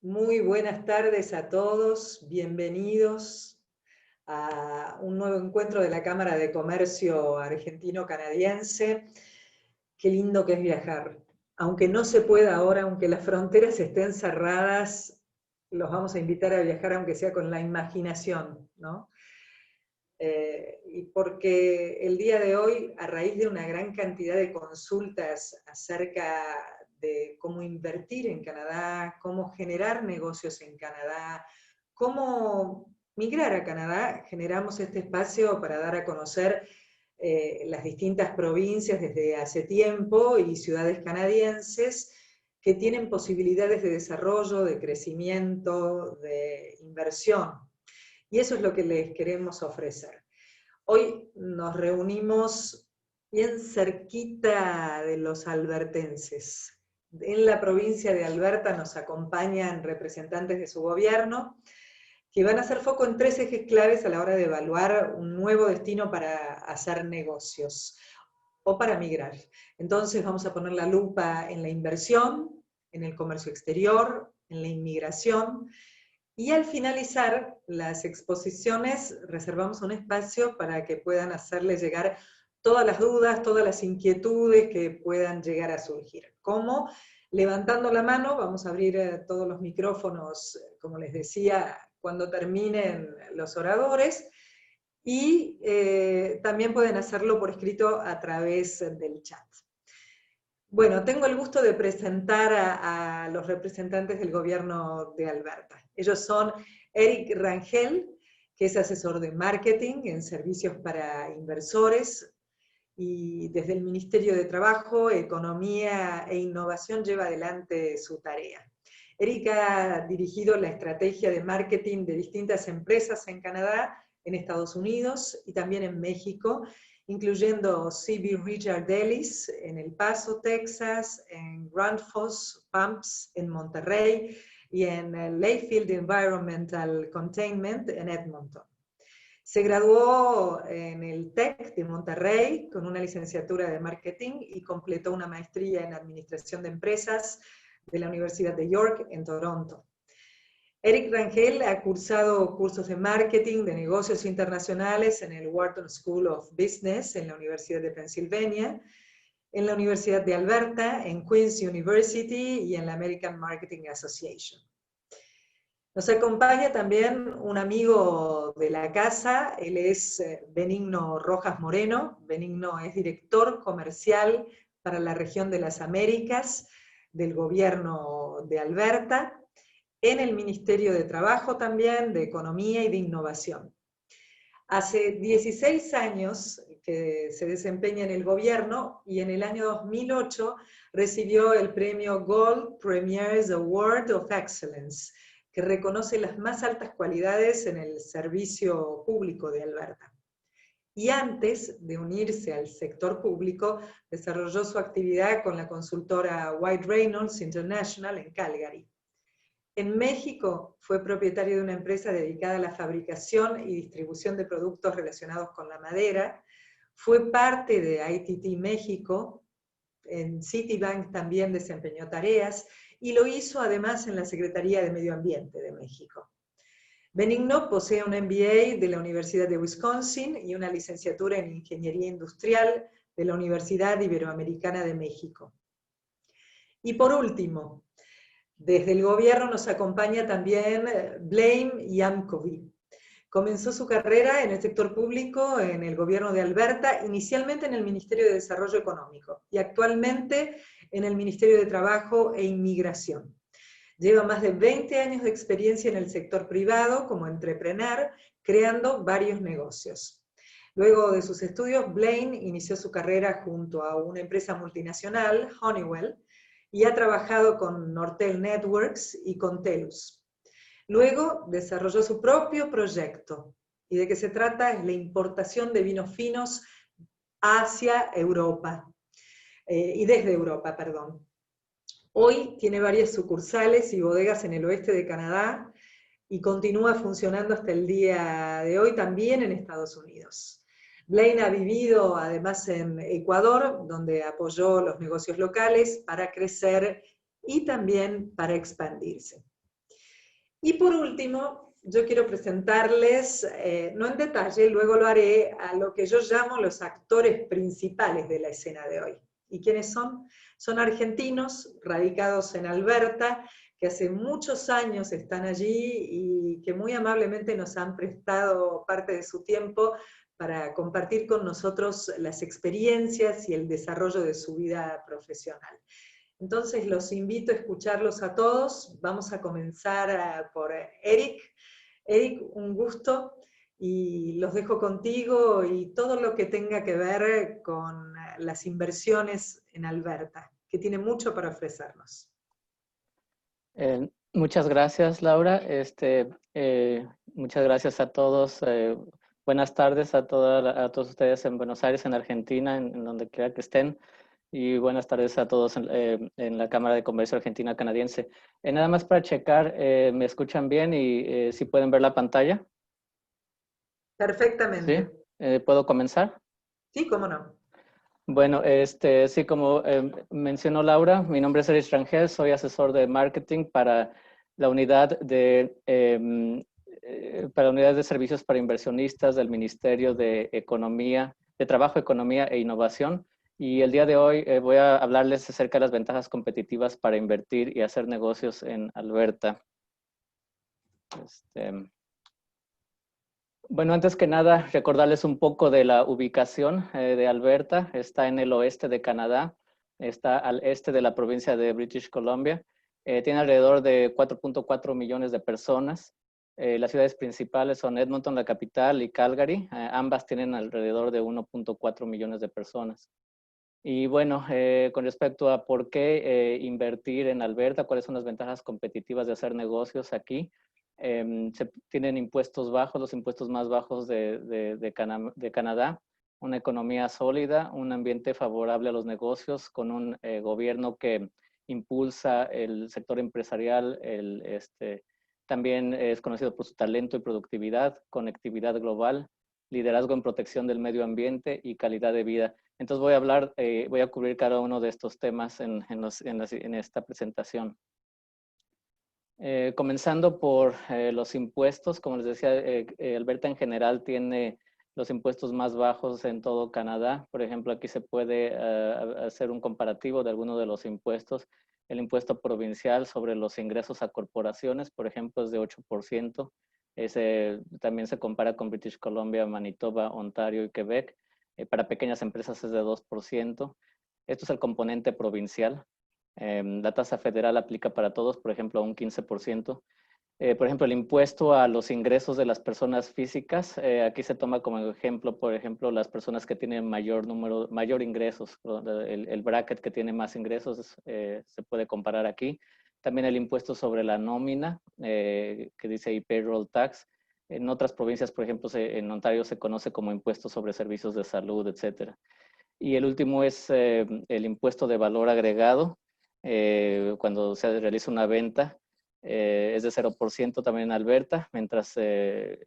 Muy buenas tardes a todos, bienvenidos a un nuevo encuentro de la Cámara de Comercio Argentino-Canadiense. Qué lindo que es viajar. Aunque no se pueda ahora, aunque las fronteras estén cerradas, los vamos a invitar a viajar aunque sea con la imaginación, ¿no? Y porque el día de hoy, a raíz de una gran cantidad de consultas acerca de cómo invertir en Canadá, cómo generar negocios en Canadá, cómo migrar a Canadá, generamos este espacio para dar a conocer las distintas provincias desde hace tiempo y ciudades canadienses que tienen posibilidades de desarrollo, de crecimiento, de inversión. Y eso es lo que les queremos ofrecer. Hoy nos reunimos bien cerquita de los albertenses. En la provincia de Alberta nos acompañan representantes de su gobierno, que van a hacer foco en 3 ejes claves a la hora de evaluar un nuevo destino para hacer negocios o para migrar. Entonces vamos a poner la lupa en la inversión, en el comercio exterior, en la inmigración, y al finalizar las exposiciones reservamos un espacio para que puedan hacerles llegar todas las dudas, todas las inquietudes que puedan llegar a surgir. ¿Cómo? Levantando la mano, vamos a abrir todos los micrófonos, como les decía, cuando terminen los oradores, y también pueden hacerlo por escrito a través del chat. Bueno, tengo el gusto de presentar a los representantes del gobierno de Alberta. Ellos son Eric Rangel, que es asesor de marketing en servicios para inversores, y desde el Ministerio de Trabajo, Economía e Innovación lleva adelante su tarea. Eric ha dirigido la estrategia de marketing de distintas empresas en Canadá, en Estados Unidos y también en México, incluyendo CB Richard Ellis en El Paso, Texas, en Grundfos Pumps en Monterrey y en Layfield Environmental Containment en Edmonton. Se graduó en el TEC de Monterrey con una licenciatura de marketing y completó una maestría en administración de empresas de la Universidad de York en Toronto. Eric Rangel ha cursado cursos de marketing, de negocios internacionales en el Wharton School of Business en la Universidad de Pennsylvania, en la Universidad de Alberta, en Queen's University y en la American Marketing Association. Nos acompaña también un amigo de la casa, él es Benigno Rojas Moreno. Benigno es director comercial para la región de las Américas del gobierno de Alberta, en el Ministerio de Trabajo también, de Economía y de Innovación. Hace 16 años que se desempeña en el gobierno y en el año 2008 recibió el premio Gold Premier's Award of Excellence, que reconoce las más altas cualidades en el servicio público de Alberta. Y antes de unirse al sector público, desarrolló su actividad con la consultora White Reynolds International en Calgary. En México fue propietario de una empresa dedicada a la fabricación y distribución de productos relacionados con la madera, fue parte de ITT México, en Citibank también desempeñó tareas, y lo hizo además en la Secretaría de Medio Ambiente de México. Benigno posee un MBA de la Universidad de Wisconsin y una licenciatura en Ingeniería Industrial de la Universidad Iberoamericana de México. Y por último, desde el gobierno nos acompaña también Blaine Yamkovi. Comenzó su carrera en el sector público en el gobierno de Alberta, inicialmente en el Ministerio de Desarrollo Económico y actualmente en el Ministerio de Trabajo e Inmigración. Lleva más de 20 años de experiencia en el sector privado como entrepreneur, creando varios negocios. Luego de sus estudios, Blaine inició su carrera junto a una empresa multinacional, Honeywell, y ha trabajado con Nortel Networks y con Telus. Luego desarrolló su propio proyecto. ¿Y de qué se trata? Es la importación de vinos finos hacia Europa, y desde Europa, perdón. Hoy tiene varias sucursales y bodegas en el oeste de Canadá y continúa funcionando hasta el día de hoy también en Estados Unidos. Blaine ha vivido además en Ecuador, donde apoyó los negocios locales para crecer y también para expandirse. Y por último, yo quiero presentarles, no en detalle, luego lo haré, a lo que yo llamo los actores principales de la escena de hoy. ¿Y quiénes son? Son argentinos radicados en Alberta, que hace muchos años están allí y que muy amablemente nos han prestado parte de su tiempo para compartir con nosotros las experiencias y el desarrollo de su vida profesional. Entonces los invito a escucharlos a todos. Vamos a comenzar por Eric. Eric, un gusto, y los dejo contigo y todo lo que tenga que ver con las inversiones en Alberta, que tiene mucho para ofrecernos. Muchas gracias, Laura. Muchas gracias a todos. Buenas tardes a todos ustedes en Buenos Aires, en Argentina, en donde quiera que estén. Y buenas tardes a todos en la Cámara de Comercio Argentina-Canadiense. Nada más para checar, ¿me escuchan bien y si pueden ver la pantalla? Perfectamente. ¿Sí? ¿Puedo comenzar? Sí, cómo no. Bueno, sí, como mencionó Laura, mi nombre es Eric Rangel, soy asesor de marketing para la unidad para unidades de servicios para inversionistas del Ministerio de Economía, de Trabajo, Economía e Innovación. Y el día de hoy voy a hablarles acerca de las ventajas competitivas para invertir y hacer negocios en Alberta. Bueno, antes que nada, recordarles un poco de la ubicación de Alberta. Está en el oeste de Canadá, está al este de la provincia de British Columbia. Tiene alrededor de 4.4 millones de personas. Las ciudades principales son Edmonton, la capital, y Calgary. Ambas tienen alrededor de 1.4 millones de personas. Y bueno, con respecto a por qué invertir en Alberta, cuáles son las ventajas competitivas de hacer negocios aquí, se tienen impuestos bajos, los impuestos más bajos de Canadá. una economía sólida, un ambiente favorable a los negocios, con un gobierno que impulsa el sector empresarial, también es conocido por su talento y productividad, conectividad global, liderazgo en protección del medio ambiente y calidad de vida. Entonces voy a cubrir cada uno de estos temas en esta presentación. Comenzando por los impuestos, como les decía, Alberta en general tiene los impuestos más bajos en todo Canadá. Por ejemplo, aquí se puede hacer un comparativo de algunos de los impuestos. El impuesto provincial sobre los ingresos a corporaciones, por ejemplo, es de 8%. Ese también se compara con British Columbia, Manitoba, Ontario y Quebec. Para pequeñas empresas es de 2%. Esto es el componente provincial. La tasa federal aplica para todos, por ejemplo, a un 15%. Por ejemplo, el impuesto a los ingresos de las personas físicas, aquí se toma como ejemplo, por ejemplo, las personas que tienen mayor ingresos, el bracket que tiene más ingresos se puede comparar aquí. También el impuesto sobre la nómina, que dice ahí payroll tax. En otras provincias, por ejemplo, en Ontario se conoce como impuesto sobre servicios de salud, etcétera. Y el último es el impuesto de valor agregado, cuando se realiza una venta. Es de 0% también en Alberta, mientras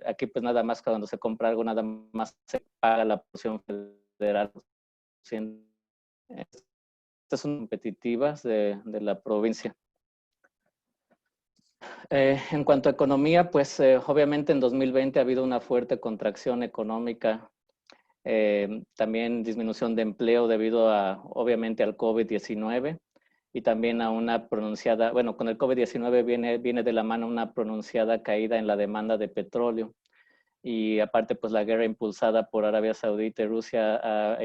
aquí pues nada más cuando se compra algo, nada más se paga la porción federal. Estas son competitivas de la provincia. En cuanto a economía, pues obviamente en 2020 ha habido una fuerte contracción económica, también disminución de empleo debido obviamente al COVID-19. Y también a una pronunciada, bueno, con el COVID-19 viene de la mano una pronunciada caída en la demanda de petróleo. Y aparte, pues la guerra impulsada por Arabia Saudita y Rusia ha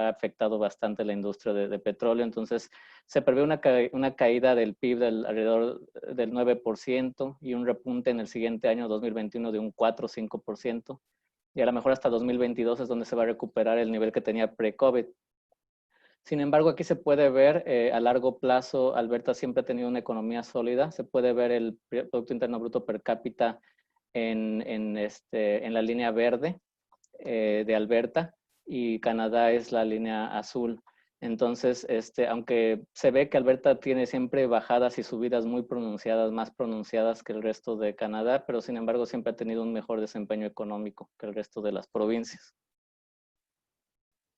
afectado bastante la industria de petróleo. Entonces, se prevé una caída del PIB alrededor del 9% y un repunte en el siguiente año, 2021, de un 4 o 5%. Y a lo mejor hasta 2022 es donde se va a recuperar el nivel que tenía pre-COVID. Sin embargo, aquí se puede ver a largo plazo, Alberta siempre ha tenido una economía sólida. Se puede ver el Producto Interno Bruto per cápita en la línea verde de Alberta, y Canadá es la línea azul. Entonces, aunque se ve que Alberta tiene siempre bajadas y subidas muy pronunciadas, más pronunciadas que el resto de Canadá, pero sin embargo siempre ha tenido un mejor desempeño económico que el resto de las provincias.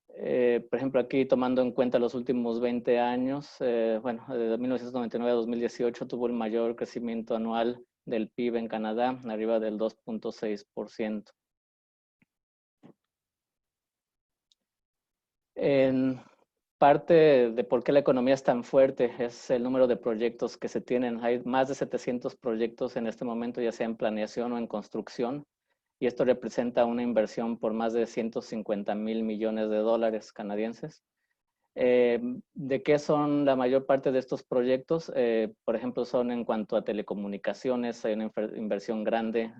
Por ejemplo, aquí tomando en cuenta los últimos 20 años, bueno, de 1999 a 2018 tuvo el mayor crecimiento anual del PIB en Canadá, arriba del 2.6%. En parte de por qué la economía es tan fuerte es el número de proyectos que se tienen. Hay más de 700 proyectos en este momento, ya sea en planeación o en construcción. Y esto representa una inversión por más de 150,000 millones de dólares canadienses. ¿De qué son la mayor parte de estos proyectos? Por ejemplo, son en cuanto a telecomunicaciones, hay una inversión grande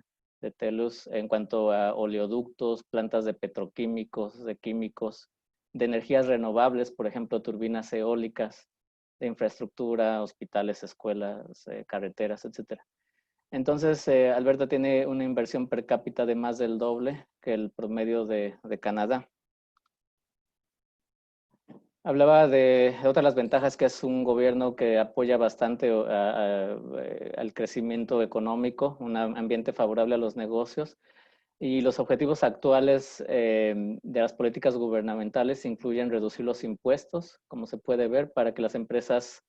de TELUS en cuanto a oleoductos, plantas de petroquímicos, de químicos, de energías renovables, por ejemplo, turbinas eólicas, de infraestructura, hospitales, escuelas, carreteras, etcétera. Entonces, Alberta tiene una inversión per cápita de más del doble que el promedio de Canadá. Hablaba de otra de las ventajas, que es un gobierno que apoya bastante al crecimiento económico, un ambiente favorable a los negocios. Y los objetivos actuales de las políticas gubernamentales incluyen reducir los impuestos, como se puede ver, para que las empresas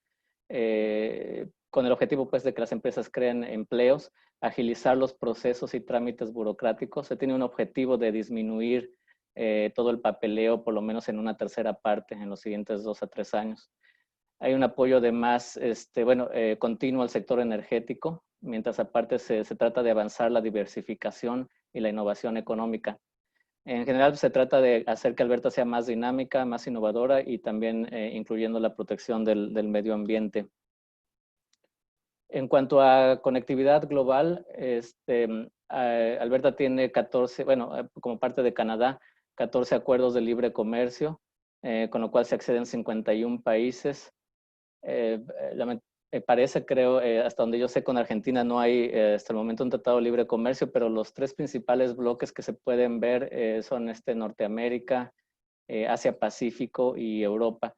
con el objetivo pues de que las empresas creen empleos, agilizar los procesos y trámites burocráticos. Se tiene un objetivo de disminuir todo el papeleo, por lo menos en una tercera parte en los siguientes 2 a 3 años. Hay un apoyo de más, continuo al sector energético, mientras aparte se trata de avanzar la diversificación y la innovación económica. En general, se trata de hacer que Alberta sea más dinámica, más innovadora y también incluyendo la protección del medio ambiente. En cuanto a conectividad global, Alberta tiene 14, como parte de Canadá, 14 acuerdos de libre comercio, con lo cual se acceden 51 países. Parece, creo, hasta donde yo sé, con Argentina no hay hasta el momento un tratado de libre comercio, pero los 3 principales bloques que se pueden ver son Norteamérica, Asia-Pacífico y Europa.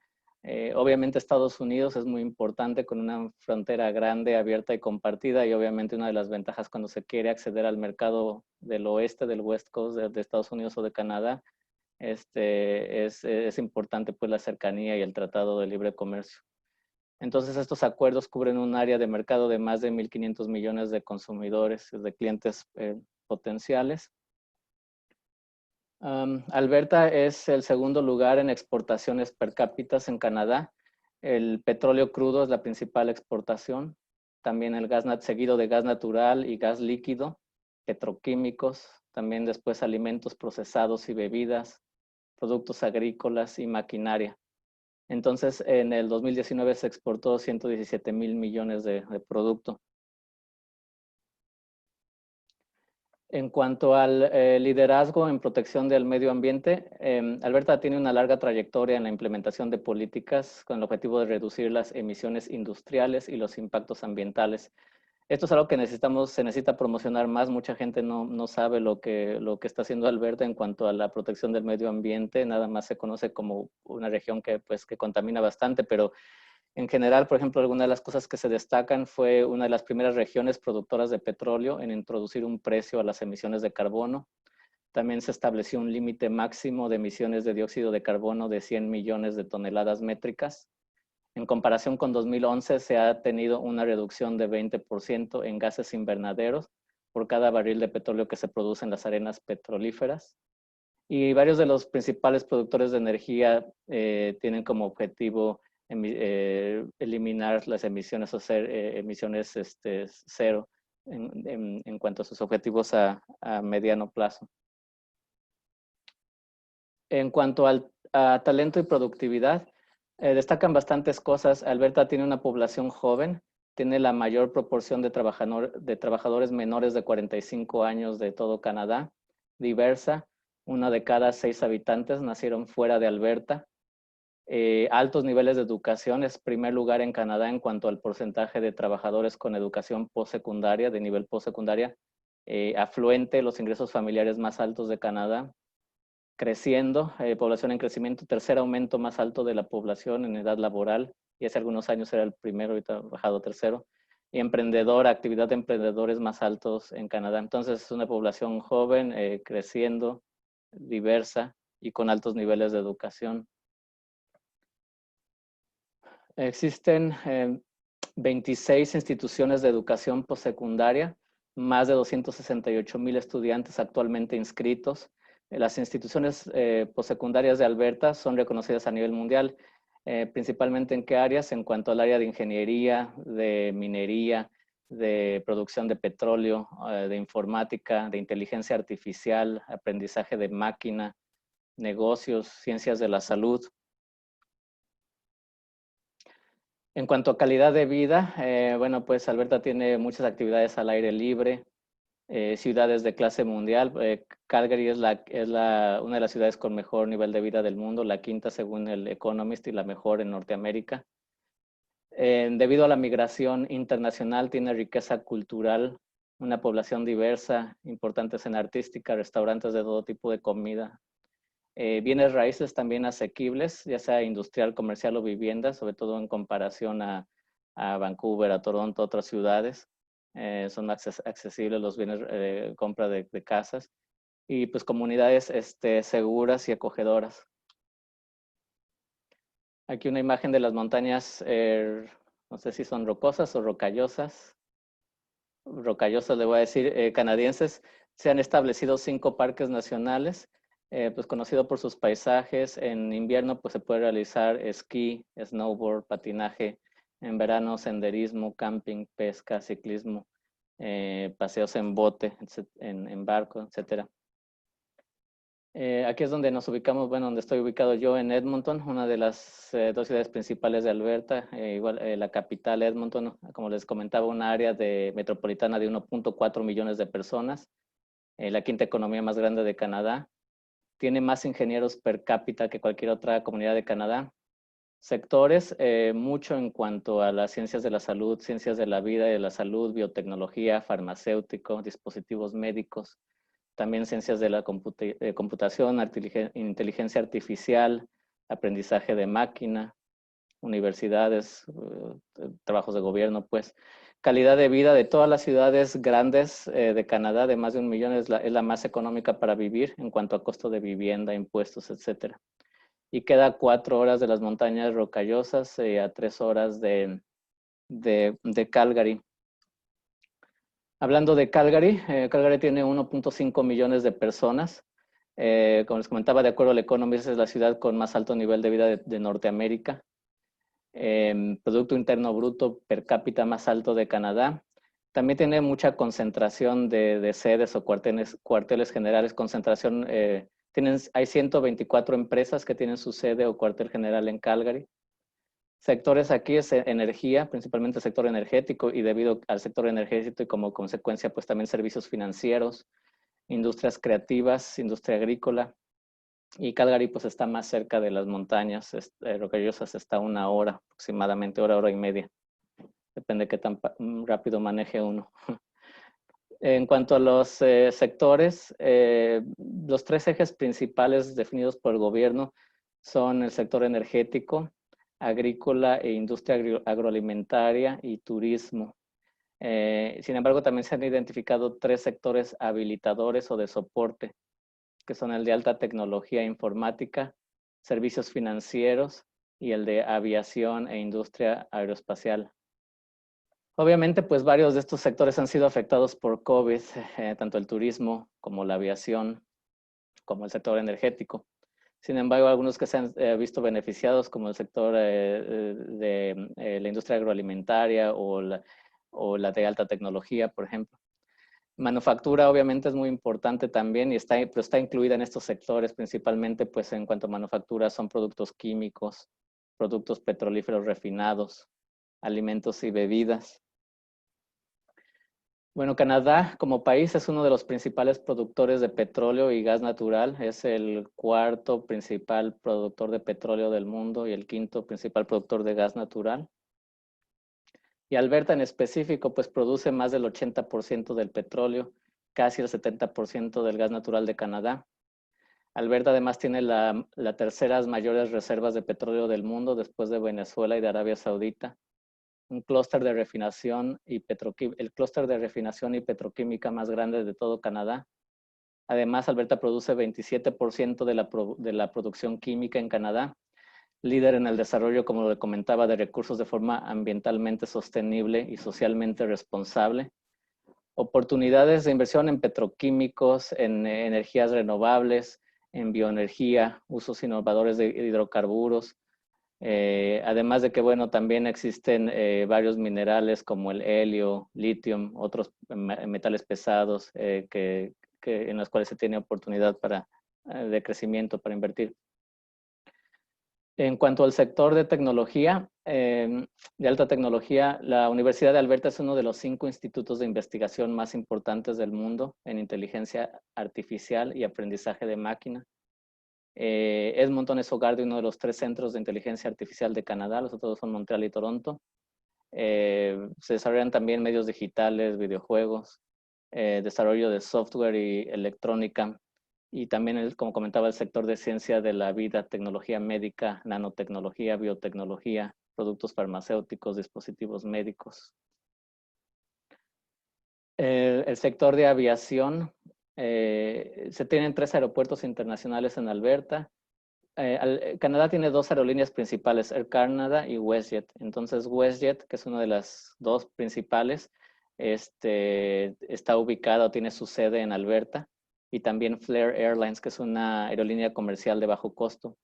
Obviamente Estados Unidos es muy importante con una frontera grande, abierta y compartida, y obviamente una de las ventajas cuando se quiere acceder al mercado del oeste, del West Coast de Estados Unidos o de Canadá, es importante pues la cercanía y el Tratado de Libre Comercio. Entonces estos acuerdos cubren un área de mercado de más de 1.500 millones de consumidores, de clientes potenciales. Alberta es el segundo lugar en exportaciones per cápita en Canadá. El petróleo crudo es la principal exportación. También el gas, seguido de gas natural y gas líquido, petroquímicos, también después alimentos procesados y bebidas, productos agrícolas y maquinaria. Entonces, en el 2019 se exportó 117,000 millones de producto. En cuanto al liderazgo en protección del medio ambiente, Alberta tiene una larga trayectoria en la implementación de políticas con el objetivo de reducir las emisiones industriales y los impactos ambientales. Esto es algo que se necesita promocionar más. Mucha gente no sabe lo que está haciendo Alberta en cuanto a la protección del medio ambiente. Nada más se conoce como una región que contamina bastante, pero en general, por ejemplo, alguna de las cosas que se destacan fue una de las primeras regiones productoras de petróleo en introducir un precio a las emisiones de carbono. También se estableció un límite máximo de emisiones de dióxido de carbono de 100 millones de toneladas métricas. En comparación con 2011, se ha tenido una reducción de 20% en gases invernaderos por cada barril de petróleo que se produce en las arenas petrolíferas. Y varios de los principales productores de energía tienen como objetivo eliminar las emisiones o ser emisiones cero en cuanto a sus objetivos a mediano plazo. En cuanto a talento y productividad, destacan bastantes cosas. Alberta tiene una población joven, tiene la mayor proporción de trabajadores menores de 45 años de todo Canadá, diversa. 1 de cada 6 habitantes nacieron fuera de Alberta. Altos niveles de educación, es primer lugar en Canadá en cuanto al porcentaje de trabajadores con educación postsecundaria, de nivel postsecundaria. Afluente, los ingresos familiares más altos de Canadá. Creciendo, población en crecimiento, tercer aumento más alto de la población en edad laboral, y hace algunos años era el primero, ahorita ha bajado tercero. Y actividad de emprendedores más altos en Canadá. Entonces es una población joven, creciendo, diversa y con altos niveles de educación. Existen 26 instituciones de educación postsecundaria, más de 268,000 estudiantes actualmente inscritos. Las instituciones postsecundarias de Alberta son reconocidas a nivel mundial, principalmente en qué áreas, en cuanto al área de ingeniería, de minería, de producción de petróleo, de informática, de inteligencia artificial, aprendizaje de máquina, negocios, ciencias de la salud. En cuanto a calidad de vida, bueno, pues Alberta tiene muchas actividades al aire libre, ciudades de clase mundial. Calgary es una de las ciudades con mejor nivel de vida del mundo, la quinta según el Economist y la mejor en Norteamérica. Debido a la migración internacional, tiene riqueza cultural, una población diversa, importante escena artística, restaurantes de todo tipo de comida. Bienes raíces también asequibles, ya sea industrial, comercial o vivienda, sobre todo en comparación a Vancouver, a Toronto, otras ciudades. Son accesibles los bienes de compra de casas. Y pues comunidades seguras y acogedoras. Aquí una imagen de las montañas, no sé si son rocosas o rocallosas. Rocallosas, le voy a decir, canadienses. Se han establecido 5 parques nacionales, pues conocido por sus paisajes. En invierno pues se puede realizar esquí, snowboard, patinaje. En verano senderismo, camping, pesca, ciclismo, paseos en bote, en barco, etc. Aquí es donde nos ubicamos, bueno, donde estoy ubicado yo, en Edmonton, una de las 2 ciudades principales de Alberta. Igual la capital Edmonton, como les comentaba, una área metropolitana de 1.4 millones de personas, la quinta economía más grande de Canadá. Tiene más ingenieros per cápita que cualquier otra comunidad de Canadá. Sectores, mucho en cuanto a las ciencias de la salud, ciencias de la vida y de la salud, biotecnología, farmacéutico, dispositivos médicos, también ciencias de la computación, inteligencia artificial, aprendizaje de máquina, universidades, trabajos de gobierno, pues. Calidad de vida de todas las ciudades grandes de Canadá, de más de 1 millón, es la más económica para vivir en cuanto a costo de vivienda, impuestos, etcétera. Y queda a 4 horas de las montañas rocallosas, a 3 horas de Calgary. Hablando de Calgary, Calgary tiene 1.5 millones de personas. Como les comentaba, de acuerdo al Economist, es la ciudad con más alto nivel de vida de Norteamérica. Producto Interno Bruto per cápita más alto de Canadá. También tiene mucha concentración de sedes o cuarteles generales. Concentración, hay 124 empresas que tienen su sede o cuartel general en Calgary. Sectores aquí es energía, principalmente el sector energético, y debido al sector energético y como consecuencia, pues también servicios financieros, industrias creativas, industria agrícola. Y Calgary pues está más cerca de las montañas rocallosas, está a 1 hora aproximadamente, hora y media. Depende de qué tan rápido maneje uno. En cuanto a los sectores, los 3 ejes principales definidos por el gobierno son el sector energético, agrícola e industria agroalimentaria y turismo. Sin embargo, también se han identificado 3 sectores habilitadores o de soporte, que son el de alta tecnología e informática, servicios financieros y el de aviación e industria aeroespacial. Obviamente, pues varios de estos sectores han sido afectados por COVID, tanto el turismo como la aviación, como el sector energético. Sin embargo, algunos que se han visto beneficiados, como el sector de la industria agroalimentaria o la de alta tecnología, por ejemplo. Manufactura obviamente es muy importante también, pero está incluida en estos sectores, principalmente pues en cuanto a manufactura son productos químicos, productos petrolíferos refinados, alimentos y bebidas. Bueno, Canadá como país es uno de los principales productores de petróleo y gas natural. Es el 4º principal productor de petróleo del mundo y el 5º principal productor de gas natural. Y Alberta en específico, pues produce más del 80% del petróleo, casi el 70% del gas natural de Canadá. Alberta además tiene las terceras mayores reservas de petróleo del mundo después de Venezuela y de Arabia Saudita. Un clúster de refinación el clúster de refinación y petroquímica más grande de todo Canadá. Además, Alberta produce 27% de la producción química en Canadá, líder en el desarrollo, como le comentaba, de recursos de forma ambientalmente sostenible y socialmente responsable. Oportunidades de inversión en petroquímicos, en energías renovables, en bioenergía, usos innovadores de hidrocarburos. Además de que, bueno, también existen varios minerales como el helio, litio, otros metales pesados en los cuales se tiene oportunidad de crecimiento para invertir. En cuanto al sector de tecnología, de alta tecnología, la Universidad de Alberta es uno de los 5 institutos de investigación más importantes del mundo en inteligencia artificial y aprendizaje de máquina. Edmonton es hogar de uno de los 3 centros de inteligencia artificial de Canadá, los otros son Montreal y Toronto. Se desarrollan también medios digitales, videojuegos, desarrollo de software y electrónica, y también, como comentaba, el sector de ciencia de la vida, tecnología médica, nanotecnología, biotecnología, productos farmacéuticos, dispositivos médicos. El sector de aviación, se tienen 3 aeropuertos internacionales en Alberta. Canadá tiene 2 aerolíneas principales, Air Canada y WestJet. Entonces WestJet, que es una de las 2 principales, está ubicada o tiene su sede en Alberta. Y también Flair Airlines, que es una aerolínea comercial de bajo costo.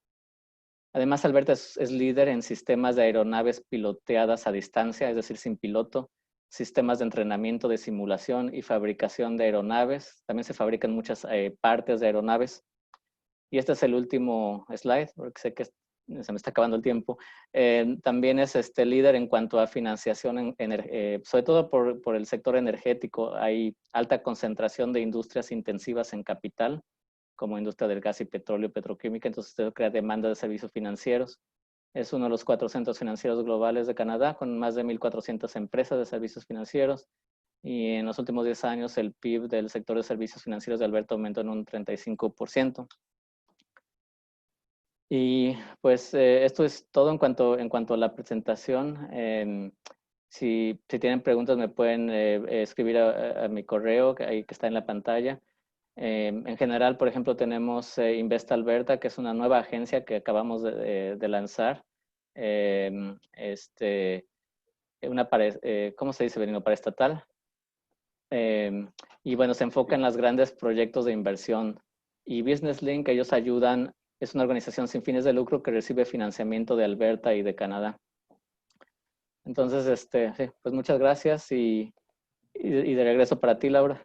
Además, Alberta es líder en sistemas de aeronaves piloteadas a distancia, es decir, sin piloto, sistemas de entrenamiento de simulación y fabricación de aeronaves. También se fabrican muchas partes de aeronaves. Y este es el último slide, porque sé que se me está acabando el tiempo. También es líder en cuanto a financiación, sobre todo por el sector energético. Hay alta concentración de industrias intensivas en capital, como industria del gas y petróleo, petroquímica, entonces esto crea demanda de servicios financieros. Es uno de los 4 centros financieros globales de Canadá, con más de 1,400 empresas de servicios financieros y en los últimos 10 años el PIB del sector de servicios financieros de Alberta aumentó en un 35%. Y pues esto es todo en cuanto a la presentación. Si tienen preguntas me pueden escribir a mi correo, que está en la pantalla. En general, por ejemplo, tenemos Invest Alberta, que es una nueva agencia que acabamos de lanzar. ¿Cómo se dice, Benigno? Paraestatal. Y bueno, se enfoca en los grandes proyectos de inversión. Y Business Link, ellos ayudan, es una organización sin fines de lucro que recibe financiamiento de Alberta y de Canadá. Entonces, sí, pues muchas gracias y de regreso para ti, Laura.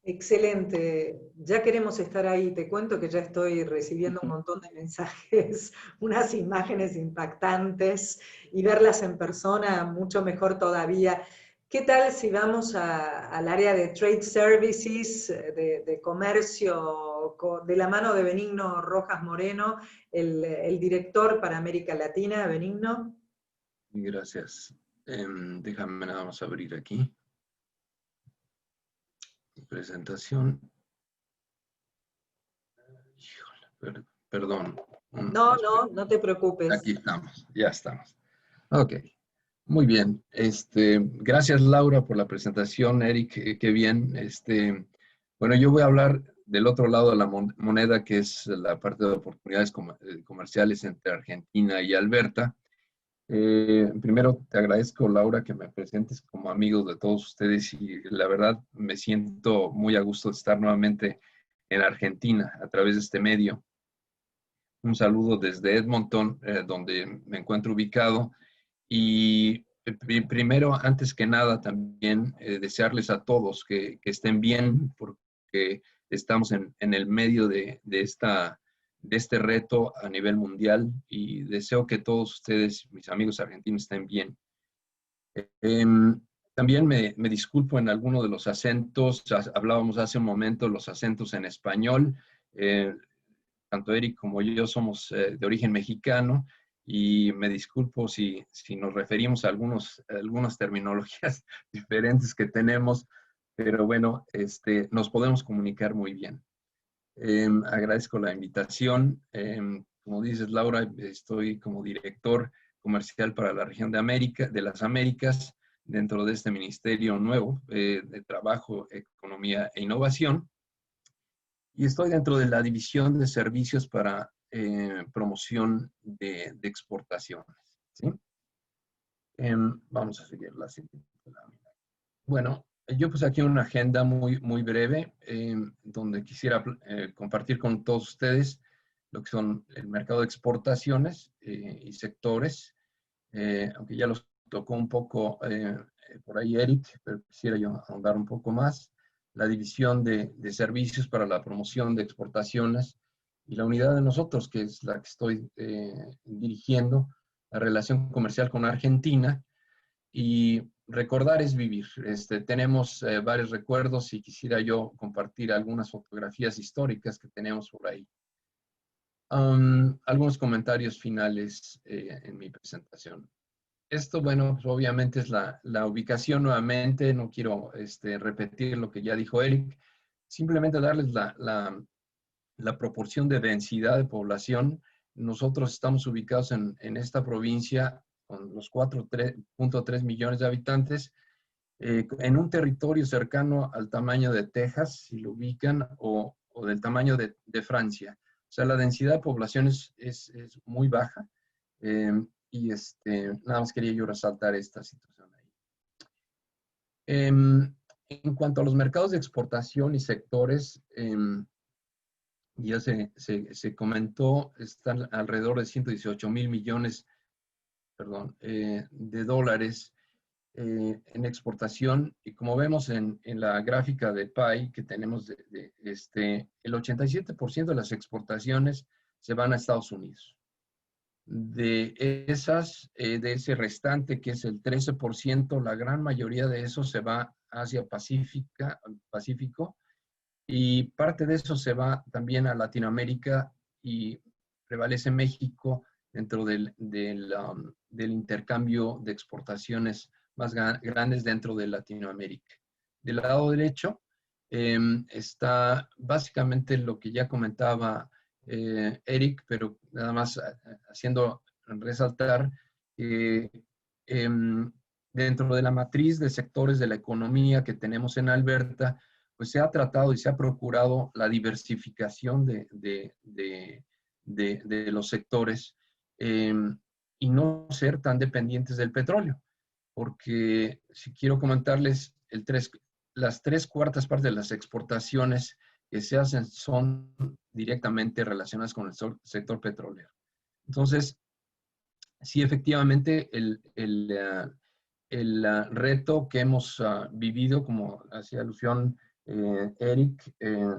Excelente, ya queremos estar ahí. Te cuento que ya estoy recibiendo un montón de mensajes, unas imágenes impactantes, y verlas en persona mucho mejor todavía. ¿Qué tal si vamos al área de Trade Services, de comercio, de la mano de Benigno Rojas Moreno, el director para América Latina? Benigno. Gracias. Déjame nada más abrir aquí. Presentación. Híjole, perdón. No te preocupes. Aquí estamos, ya estamos. Ok, muy bien. Gracias, Laura, por la presentación. Eric, qué bien. Bueno, yo voy a hablar del otro lado de la moneda, que es la parte de oportunidades comerciales entre Argentina y Alberta. Primero, te agradezco, Laura, que me presentes como amigo de todos ustedes, y la verdad me siento muy a gusto de estar nuevamente en Argentina a través de este medio. Un saludo desde Edmonton, donde me encuentro ubicado. Y primero, antes que nada, también desearles a todos que estén bien, porque estamos en el medio de este reto a nivel mundial, y deseo que todos ustedes, mis amigos argentinos, estén bien. También me disculpo en alguno de los acentos. Hablábamos hace un momento los acentos en español. Tanto Eric como yo somos de origen mexicano, y me disculpo si nos referimos a algunas terminologías diferentes que tenemos, pero bueno, nos podemos comunicar muy bien. Agradezco la invitación. Como dices, Laura, estoy como director comercial para la región de las Américas, dentro de este ministerio nuevo de Trabajo, Economía e Innovación. Y estoy dentro de la división de servicios para promoción de exportaciones, ¿sí? Vamos a seguir la siguiente lámina. Bueno, yo pues aquí una agenda muy breve, donde quisiera compartir con todos ustedes lo que son el mercado de exportaciones y sectores, aunque ya los tocó un poco por ahí Eric, pero quisiera yo ahondar un poco más. La división de servicios para la promoción de exportaciones, y la unidad de nosotros, que es la que estoy dirigiendo, la relación comercial con Argentina. Y recordar es vivir. Tenemos varios recuerdos, y quisiera yo compartir algunas fotografías históricas que tenemos por ahí. Algunos comentarios finales en mi presentación. Esto, bueno, pues obviamente es la ubicación nuevamente. No quiero repetir lo que ya dijo Eric, simplemente darles la proporción de densidad de población. Nosotros estamos ubicados en esta provincia con los 4.3 millones de habitantes, en un territorio cercano al tamaño de Texas, si lo ubican, o del tamaño de Francia. O sea, la densidad de población es muy baja. Y nada más quería yo resaltar esta situación ahí. En cuanto a los mercados de exportación y sectores, ya se comentó, están alrededor de 118 mil millones, de dólares en exportación. Y como vemos en la gráfica de PAI que tenemos, el 87% de las exportaciones se van a Estados Unidos. De ese restante, que es el 13%, la gran mayoría de eso se va a Asia Pacífico, y parte de eso se va también a Latinoamérica, y prevalece México dentro del intercambio de exportaciones grandes dentro de Latinoamérica. Del lado derecho está básicamente lo que ya comentaba Eric, pero nada más haciendo resaltar que dentro de la matriz de sectores de la economía que tenemos en Alberta, pues se ha tratado y se ha procurado la diversificación de los sectores y no ser tan dependientes del petróleo. Porque si quiero comentarles, las 3/4 partes de las exportaciones que se hacen son directamente relacionadas con el sector petrolero. Entonces, sí, efectivamente, el reto que hemos vivido, como hacía alusión Eric,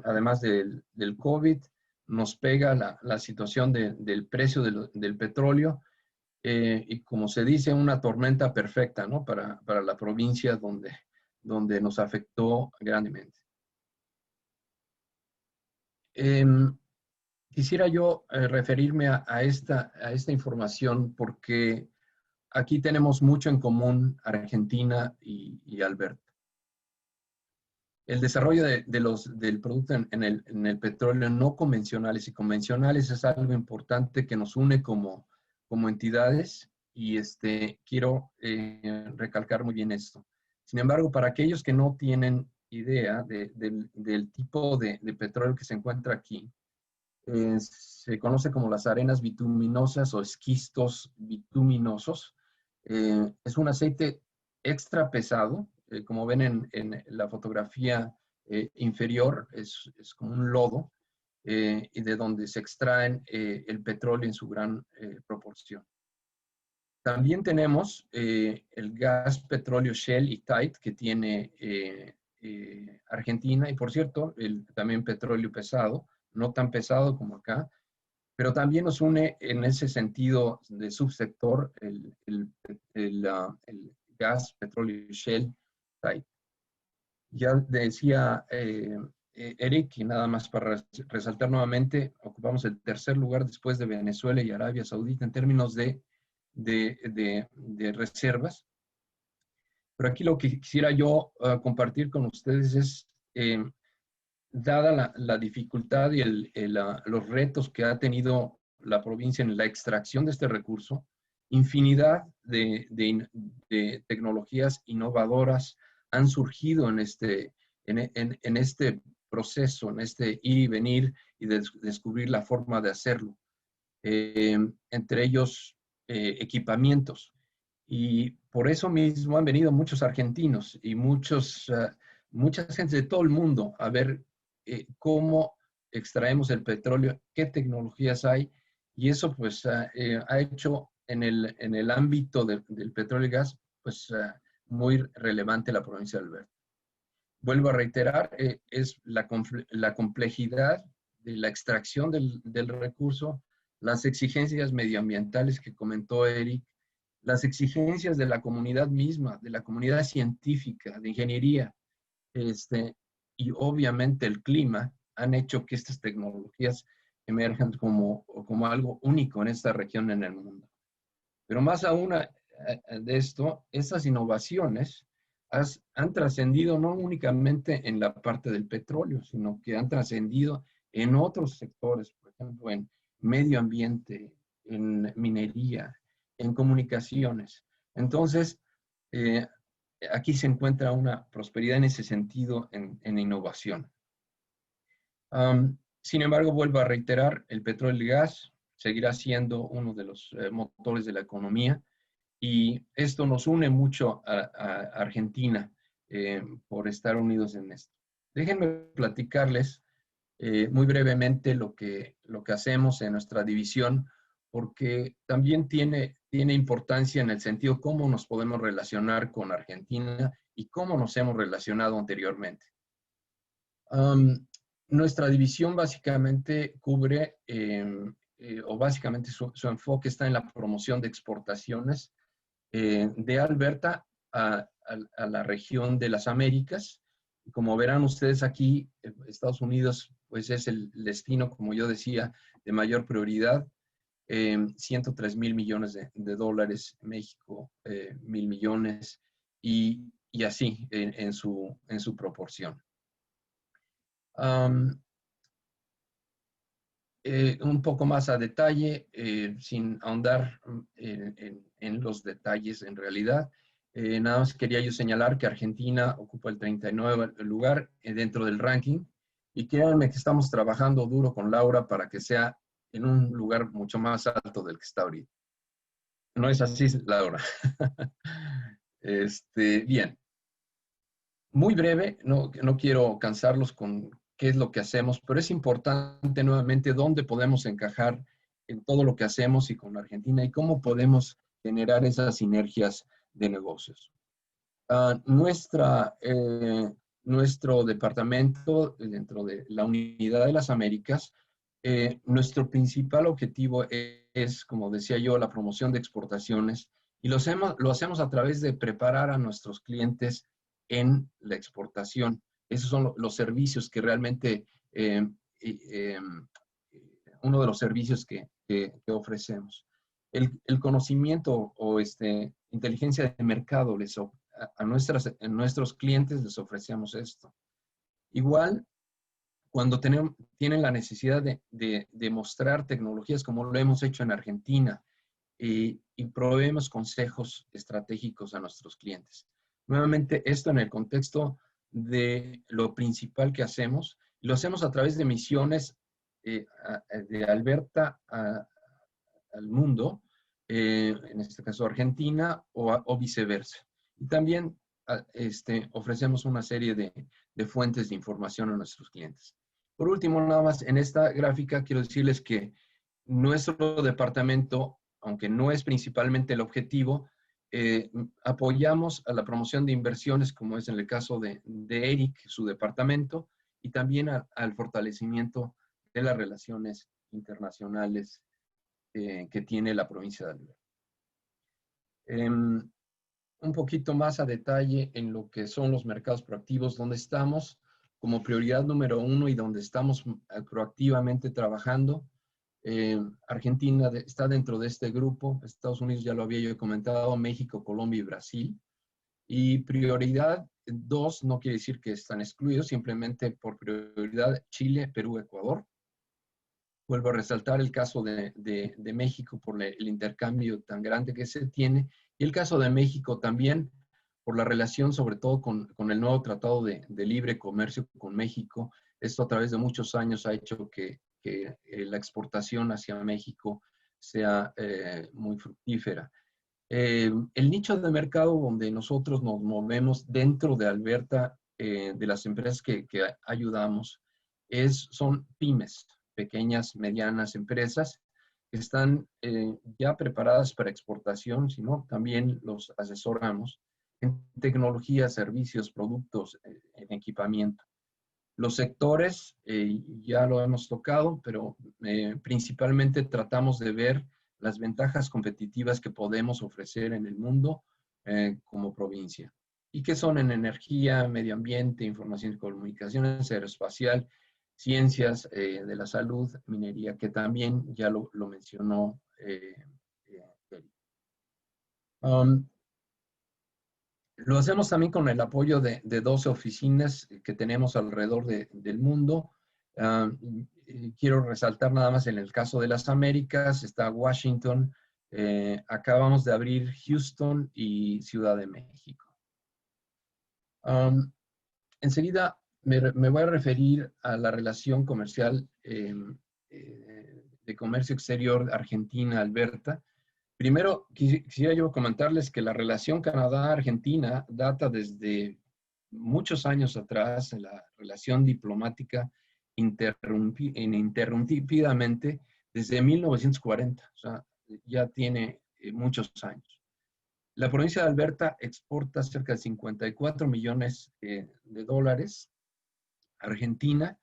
además del COVID, nos pega la situación del precio del petróleo y como se dice, una tormenta perfecta, ¿no? Para la provincia donde nos afectó grandemente. Quisiera yo referirme a esta información porque aquí tenemos mucho en común Argentina y Alberta. El desarrollo del producto en el petróleo no convencionales y convencionales es algo importante que nos une como entidades y quiero recalcar muy bien esto. Sin embargo, para aquellos que no tienen idea del tipo de petróleo que se encuentra aquí, se conoce como las arenas bituminosas o esquistos bituminosos. Es un aceite extra pesado, como ven en la fotografía inferior, es como un lodo, y de donde se extraen el petróleo en su gran proporción. También tenemos el gas petróleo Shell y Tight que tiene Argentina, y por cierto, también petróleo pesado, no tan pesado como acá, pero también nos une en ese sentido de subsector el gas petróleo Shell Tight. Ya decía Eric, y nada más para resaltar nuevamente, ocupamos el tercer lugar después de Venezuela y Arabia Saudita en términos de reservas. Pero aquí lo que quisiera yo compartir con ustedes es, dada la dificultad y los retos que ha tenido la provincia en la extracción de este recurso, infinidad de tecnologías innovadoras han surgido en este proceso, en este ir y venir y descubrir la forma de hacerlo. Entre ellos, equipamientos. Y por eso mismo han venido muchos argentinos y mucha gente de todo el mundo a ver cómo extraemos el petróleo, qué tecnologías hay, y eso pues ha hecho en el ámbito del petróleo y gas pues muy relevante la provincia de Alberta. Vuelvo a reiterar, es la complejidad de la extracción del recurso, las exigencias medioambientales que comentó Eric, las exigencias de la comunidad misma, de la comunidad científica, de ingeniería, y obviamente el clima, han hecho que estas tecnologías emerjan como algo único en esta región en el mundo. Pero más aún de esto, estas innovaciones han trascendido no únicamente en la parte del petróleo, sino que han trascendido en otros sectores, por ejemplo, en medio ambiente, en minería, en comunicaciones. Entonces, aquí se encuentra una prosperidad en ese sentido en innovación. Sin embargo, vuelvo a reiterar, el petróleo y el gas seguirá siendo uno de los motores de la economía y esto nos une mucho a Argentina por estar unidos en esto. Déjenme platicarles muy brevemente lo que hacemos en nuestra división, porque también tiene importancia en el sentido cómo nos podemos relacionar con Argentina y cómo nos hemos relacionado anteriormente. Nuestra división básicamente cubre, o básicamente su enfoque está en la promoción de exportaciones de Alberta a la región de las Américas. Como verán ustedes aquí, Estados Unidos pues es el destino, como yo decía, de mayor prioridad. 103 mil millones de dólares, México 1,000 millones, y así en su proporción. Un poco más a detalle, sin ahondar en los detalles en realidad, nada más quería yo señalar que Argentina ocupa el 39 lugar dentro del ranking, y créanme que estamos trabajando duro con Laura para que sea en un lugar mucho más alto del que está ahorita. ¿No es así, Laura? Bien. Muy breve, no quiero cansarlos con qué es lo que hacemos, pero es importante nuevamente dónde podemos encajar en todo lo que hacemos y con Argentina y cómo podemos generar esas sinergias de negocios. Nuestro departamento dentro de la Unidad de las Américas, nuestro principal objetivo es, como decía yo, la promoción de exportaciones, y lo hacemos a través de preparar a nuestros clientes en la exportación. Esos son los servicios que realmente, uno de los servicios que ofrecemos. El conocimiento o inteligencia de mercado a nuestros clientes les ofrecemos esto. Igual, cuando tienen la necesidad de mostrar tecnologías como lo hemos hecho en Argentina, y proveemos consejos estratégicos a nuestros clientes. Nuevamente, esto en el contexto de lo principal que hacemos, lo hacemos a través de misiones de Alberta al mundo, en este caso Argentina o viceversa. Y también ofrecemos una serie de fuentes de información a nuestros clientes. Por último, nada más, en esta gráfica quiero decirles que nuestro departamento, aunque no es principalmente el objetivo, apoyamos a la promoción de inversiones, como es en el caso de Eric, su departamento, y también al fortalecimiento de las relaciones internacionales que tiene la provincia de Alberta. Un poquito más a detalle en lo que son los mercados proactivos, donde estamos como prioridad número 1 y donde estamos proactivamente trabajando. Argentina está dentro de este grupo, Estados Unidos ya lo había yo comentado, México, Colombia y Brasil. Y prioridad 2 no quiere decir que están excluidos, simplemente por prioridad Chile, Perú, Ecuador. Vuelvo a resaltar el caso de México por el intercambio tan grande que se tiene, y el caso de México también por la relación sobre todo con el nuevo Tratado de Libre Comercio con México. Esto a través de muchos años ha hecho que la exportación hacia México sea muy fructífera. El nicho de mercado donde nosotros nos movemos dentro de Alberta, de las empresas que ayudamos, son pymes, pequeñas, medianas empresas que están ya preparadas para exportación, sino también los asesoramos en tecnología, servicios, productos, en equipamiento. Los sectores, ya lo hemos tocado, pero principalmente tratamos de ver las ventajas competitivas que podemos ofrecer en el mundo como provincia. ¿Y qué son en energía, medio ambiente, información y comunicaciones, aeroespacial, ciencias de la salud, minería, que también ya lo mencionó Eric? Lo hacemos también con el apoyo de 12 oficinas que tenemos alrededor del mundo. Quiero resaltar nada más en el caso de las Américas, está Washington, acabamos de abrir Houston y Ciudad de México. Enseguida me voy a referir a la relación comercial de comercio exterior Argentina-Alberta. Primero, quisiera yo comentarles que la relación Canadá-Argentina data desde muchos años atrás, la relación diplomática ininterrumpidamente desde 1940, o sea, ya tiene muchos años. La provincia de Alberta exporta cerca de 54 millones de dólares a Argentina,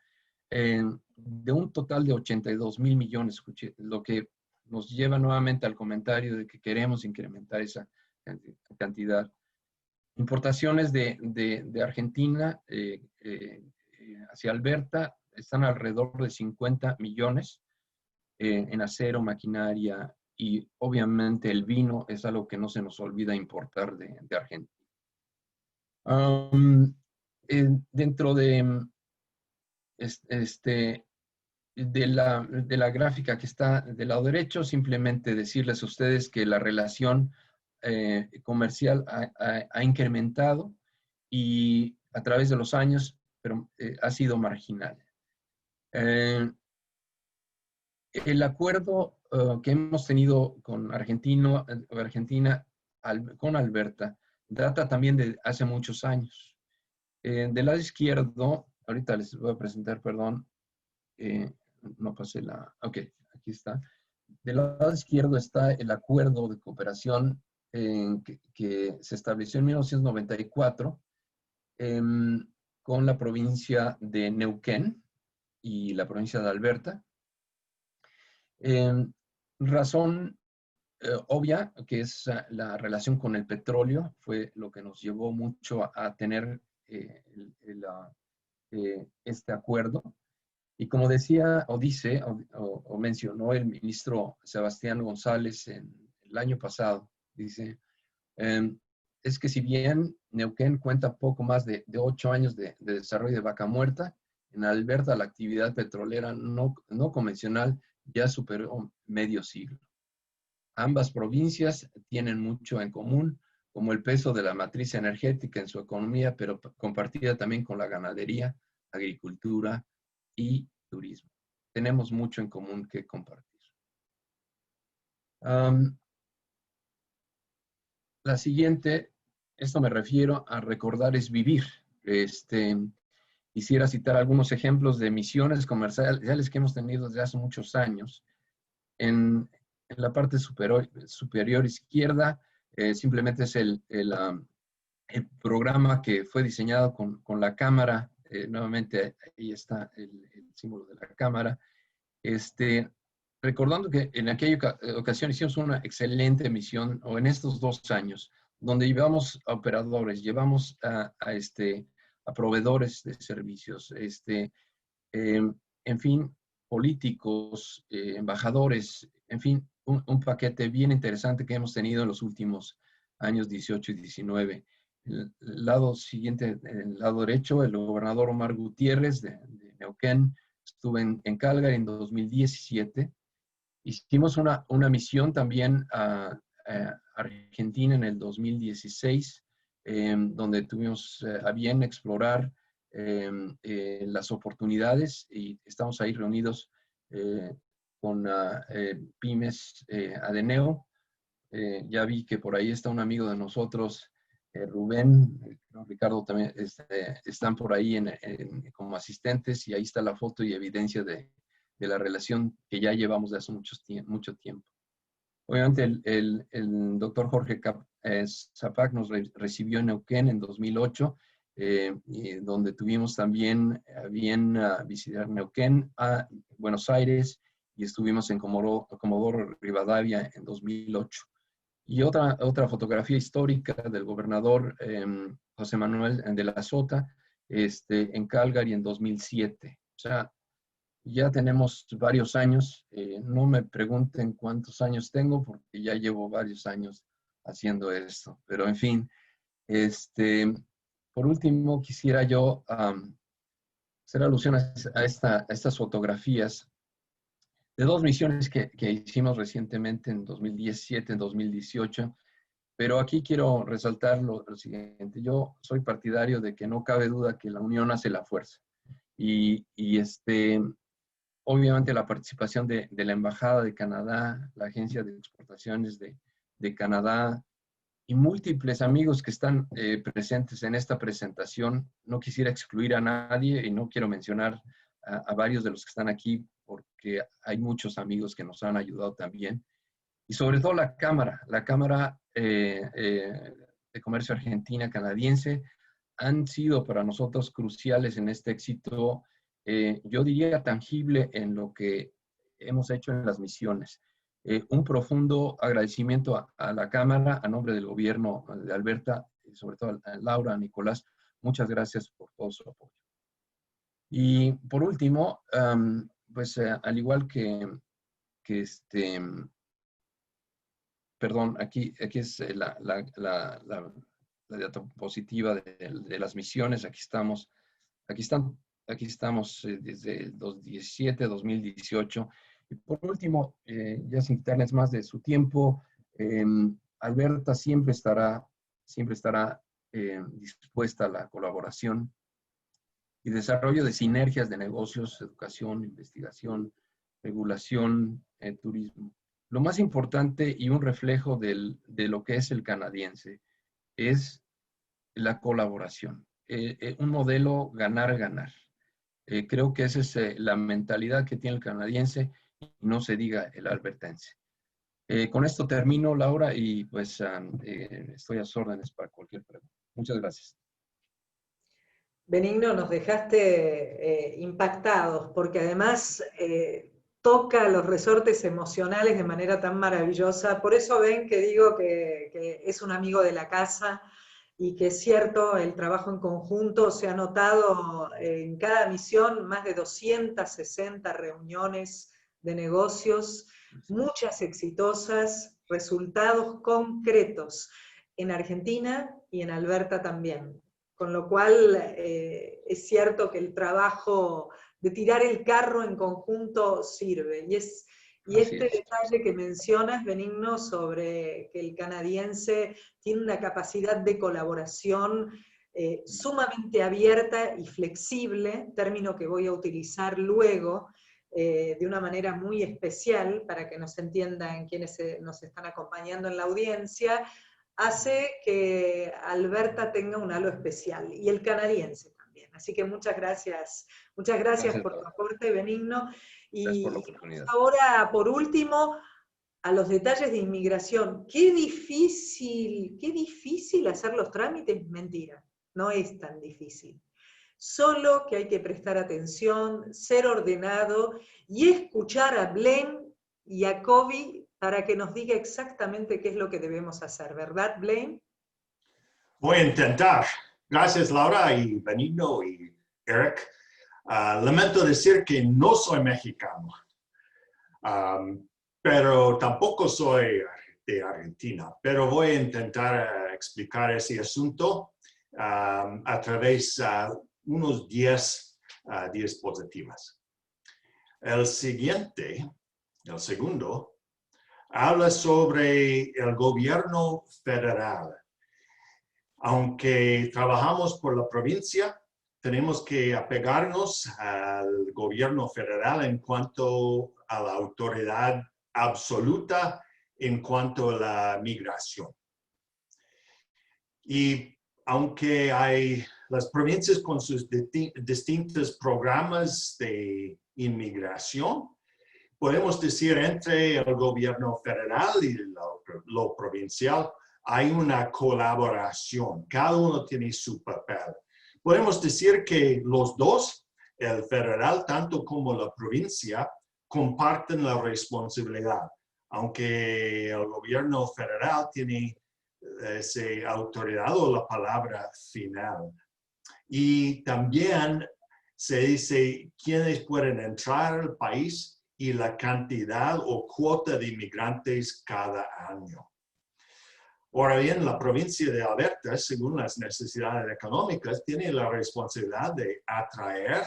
de un total de 82 mil millones, lo que nos lleva nuevamente al comentario de que queremos incrementar esa cantidad. Importaciones de Argentina hacia Alberta están alrededor de 50 millones en acero, maquinaria, y obviamente el vino es algo que no se nos olvida importar de Argentina. Dentro de la gráfica que está del lado derecho, simplemente decirles a ustedes que la relación comercial ha incrementado y a través de los años, pero ha sido marginal. El acuerdo que hemos tenido con Argentina con Alberta data también de hace muchos años. Del lado izquierdo, ahorita les voy a presentar, perdón, no pasé la... Ok, aquí está. Del lado izquierdo está el acuerdo de cooperación que se estableció en 1994 con la provincia de Neuquén y la provincia de Alberta. Razón obvia, que es la relación con el petróleo, fue lo que nos llevó mucho a tener este acuerdo. Y como decía, o dice, o mencionó el ministro Sebastián González el año pasado, dice, es que si bien Neuquén cuenta poco más de 8 años de desarrollo de Vaca Muerta, en Alberta la actividad petrolera no convencional ya superó medio siglo. Ambas provincias tienen mucho en común, como el peso de la matriz energética en su economía, pero compartida también con la ganadería, agricultura y turismo. Tenemos mucho en común que compartir. La siguiente, esto me refiero a recordar es vivir. Quisiera citar algunos ejemplos de misiones comerciales que hemos tenido desde hace muchos años. En la parte superior izquierda, simplemente es el programa que fue diseñado con la cámara. Nuevamente, ahí está el símbolo de la cámara. Recordando que en aquella ocasión hicimos una excelente misión, o en estos 2 años, donde llevamos a operadores, llevamos a proveedores de servicios, en fin, políticos, embajadores, en fin, un paquete bien interesante que hemos tenido en los últimos años 18 y 19. El lado siguiente, el lado derecho, el gobernador Omar Gutiérrez de Neuquén, estuve en Calgary en 2017. Hicimos una misión también a Argentina en el 2016, donde tuvimos a bien explorar las oportunidades y estamos ahí reunidos con Pymes Adeneo. Ya vi que por ahí está un amigo de nosotros, Rubén, Ricardo también están por ahí como asistentes y ahí está la foto y evidencia de la relación que ya llevamos de hace mucho tiempo. Obviamente el doctor Jorge Zapac nos recibió en Neuquén en 2008, donde tuvimos también bien visitar Neuquén, a Buenos Aires, y estuvimos en Comodoro Rivadavia en 2008. Y otra fotografía histórica del gobernador José Manuel de la Sota en Calgary en 2007. O sea, ya tenemos varios años. No me pregunten cuántos años tengo porque ya llevo varios años haciendo esto. Pero en fin, por último quisiera yo hacer alusión a estas fotografías de 2 misiones que hicimos recientemente en 2017, en 2018, pero aquí quiero resaltar lo siguiente. Yo soy partidario de que no cabe duda que la unión hace la fuerza. Y obviamente la participación de la Embajada de Canadá, la Agencia de Exportaciones de Canadá y múltiples amigos que están presentes en esta presentación. No quisiera excluir a nadie y no quiero mencionar a varios de los que están aquí porque hay muchos amigos que nos han ayudado también. Y sobre todo la Cámara de Comercio Argentina Canadiense han sido para nosotros cruciales en este éxito, yo diría tangible en lo que hemos hecho en las misiones. Un profundo agradecimiento a la Cámara, a nombre del gobierno de Alberta, y sobre todo a Laura, a Nicolás, muchas gracias por todo su apoyo. Y por último, pues al igual que perdón, aquí es diapositiva de las misiones. Aquí estamos desde 2017, 2018. Y por último, ya sin quitarles más de su tiempo, Alberta siempre estará dispuesta a la colaboración y desarrollo de sinergias de negocios, educación, investigación, regulación, turismo. Lo más importante y un reflejo de lo que es el canadiense es la colaboración, un modelo ganar-ganar. Creo que esa es la mentalidad que tiene el canadiense y no se diga el albertense. Con esto termino, Laura, y pues estoy a sus órdenes para cualquier pregunta. Muchas gracias. Benigno, nos dejaste impactados, porque además toca los resortes emocionales de manera tan maravillosa. Por eso ven que digo que es un amigo de la casa, y que es cierto, el trabajo en conjunto se ha notado en cada misión, más de 260 reuniones de negocios, muchas exitosas, resultados concretos en Argentina y en Alberta también. Con lo cual es cierto que el trabajo de tirar el carro en conjunto sirve. Y este detalle que mencionas, Benigno, sobre que el canadiense tiene una capacidad de colaboración sumamente abierta y flexible, término que voy a utilizar luego, de una manera muy especial, para que nos entiendan quienes nos están acompañando en la audiencia, hace que Alberta tenga un halo especial, y el canadiense también. Así que muchas gracias por tu aporte, Benigno. Y ahora, por último, a los detalles de inmigración. Qué difícil hacer los trámites. Mentira, no es tan difícil. Solo que hay que prestar atención, ser ordenado y escuchar a Blaine y a Kobe para que nos diga exactamente qué es lo que debemos hacer, ¿verdad, Blaine? Voy a intentar. Gracias, Laura y Benigno y Eric. Lamento decir que no soy mexicano, pero tampoco soy de Argentina, pero voy a intentar explicar ese asunto a través de unos 10 diapositivas. El segundo, habla sobre el gobierno federal. Aunque trabajamos por la provincia, tenemos que apegarnos al gobierno federal en cuanto a la autoridad absoluta en cuanto a la migración. Y aunque hay las provincias con sus distintos programas de inmigración, podemos decir entre el gobierno federal y lo provincial hay una colaboración. Cada uno tiene su papel. Podemos decir que los dos, el federal tanto como la provincia, comparten la responsabilidad, aunque el gobierno federal tiene esa autoridad o la palabra final. Y también se dice quiénes pueden entrar al país y la cantidad o cuota de inmigrantes cada año. Ahora bien, la provincia de Alberta, según las necesidades económicas, tiene la responsabilidad de atraer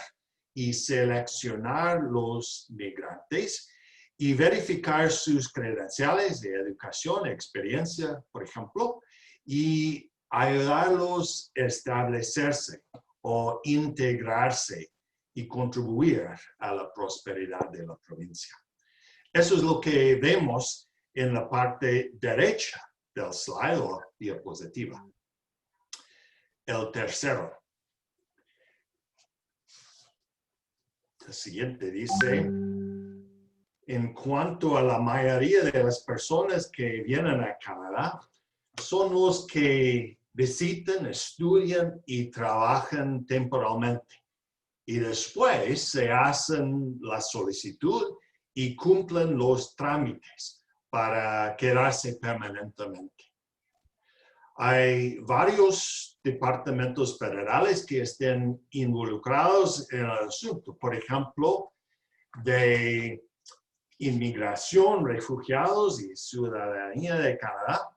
y seleccionar los migrantes y verificar sus credenciales de educación, experiencia, por ejemplo, y ayudarlos a establecerse o integrarse y contribuir a la prosperidad de la provincia. Eso es lo que vemos en la parte derecha del slide o diapositiva. El tercero. El siguiente dice, en cuanto a la mayoría de las personas que vienen a Canadá, son los que visitan, estudian y trabajan temporalmente. Y después se hacen la solicitud y cumplen los trámites para quedarse permanentemente. Hay varios departamentos federales que estén involucrados en el asunto. Por ejemplo, de Inmigración, Refugiados y Ciudadanía de Canadá,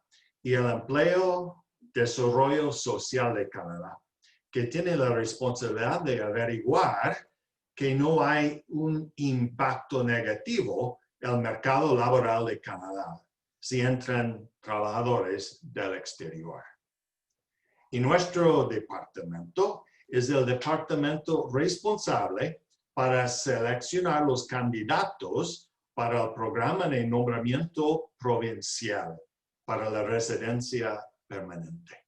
y el Empleo, Desarrollo Social de Canadá, que tiene la responsabilidad de averiguar que no hay un impacto negativo en el mercado laboral de Canadá si entran trabajadores del exterior. Y nuestro departamento es el departamento responsable para seleccionar los candidatos para el programa de nombramiento provincial para la residencia permanente.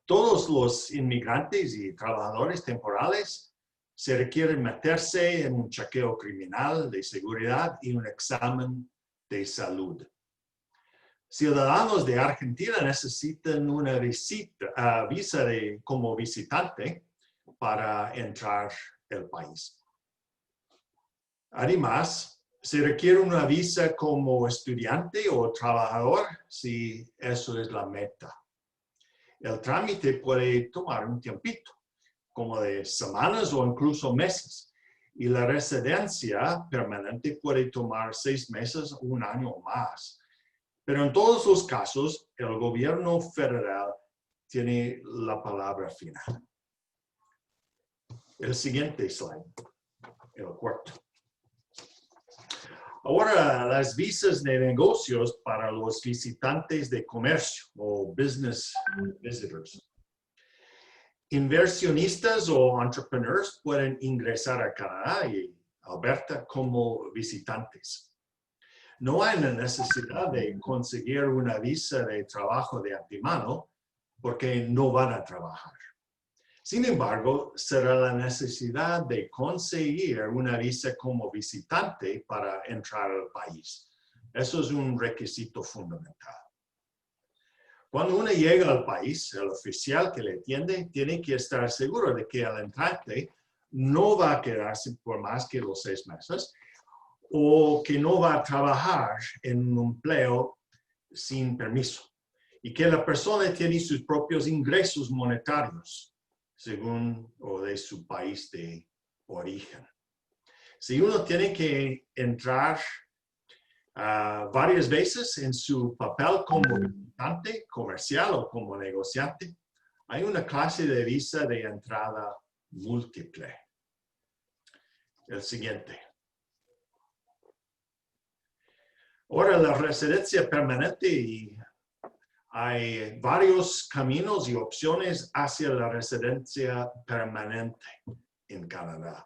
Todos los inmigrantes y trabajadores temporales se requieren meterse en un chequeo criminal de seguridad y un examen de salud. Ciudadanos de Argentina necesitan una visa como visitante para entrar al país. Además, se requiere una visa como estudiante o trabajador si eso es la meta. El trámite puede tomar un tiempito, como de semanas o incluso meses, y la residencia permanente puede tomar 6 meses o un año o más. Pero en todos los casos, el gobierno federal tiene la palabra final. El siguiente slide, el cuarto. Ahora, las visas de negocios para los visitantes de comercio o business visitors. Inversionistas o entrepreneurs pueden ingresar a Canadá y Alberta como visitantes. No hay la necesidad de conseguir una visa de trabajo de antemano porque no van a trabajar. Sin embargo, será la necesidad de conseguir una visa como visitante para entrar al país. Eso es un requisito fundamental. Cuando uno llega al país, el oficial que le atiende tiene que estar seguro de que el entrante no va a quedarse por más que los 6 meses o que no va a trabajar en un empleo sin permiso y que la persona tiene sus propios ingresos monetarios según o de su país de origen. Si uno tiene que entrar varias veces en su papel como visitante comercial o como negociante, hay una clase de visa de entrada múltiple. El siguiente. Ahora, la residencia permanente y hay varios caminos y opciones hacia la residencia permanente en Canadá.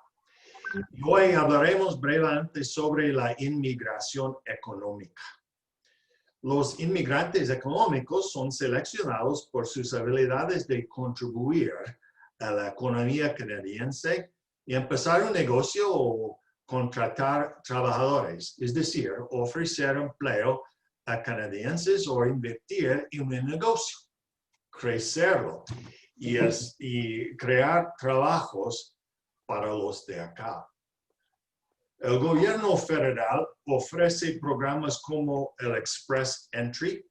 Y hoy hablaremos brevemente sobre la inmigración económica. Los inmigrantes económicos son seleccionados por sus habilidades de contribuir a la economía canadiense y empezar un negocio o contratar trabajadores, es decir, ofrecer empleo a canadienses o invertir en un negocio, crecerlo y crear trabajos para los de acá. El gobierno federal ofrece programas como el Express Entry,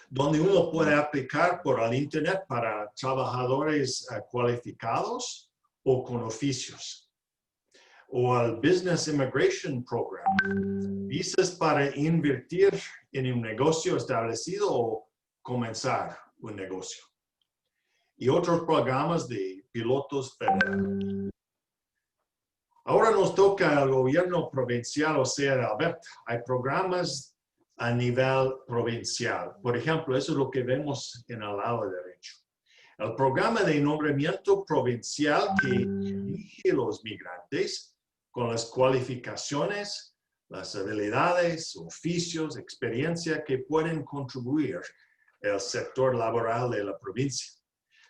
donde uno puede aplicar por el Internet para trabajadores cualificados o con oficios. O el Business Immigration Program, visas para invertir en un negocio establecido o comenzar un negocio. Y otros programas de pilotos federales. Ahora nos toca al gobierno provincial, o sea, de Alberta. Hay programas a nivel provincial. Por ejemplo, eso es lo que vemos en el lado derecho. El programa de nombramiento provincial que elige los migrantes con las cualificaciones, las habilidades, oficios, experiencia que pueden contribuir al sector laboral de la provincia.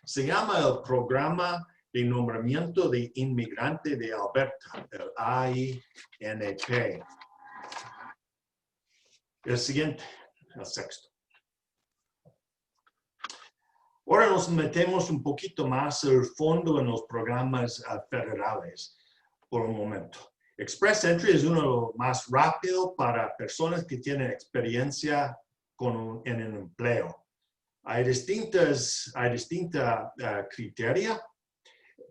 Se llama el Programa de Nombramiento de Inmigrante de Alberta, el AINP. El siguiente, el sexto. Ahora nos metemos un poquito más al fondo en los programas federales por un momento. Express Entry es uno más rápido para personas que tienen experiencia en un empleo. Hay distinta criteria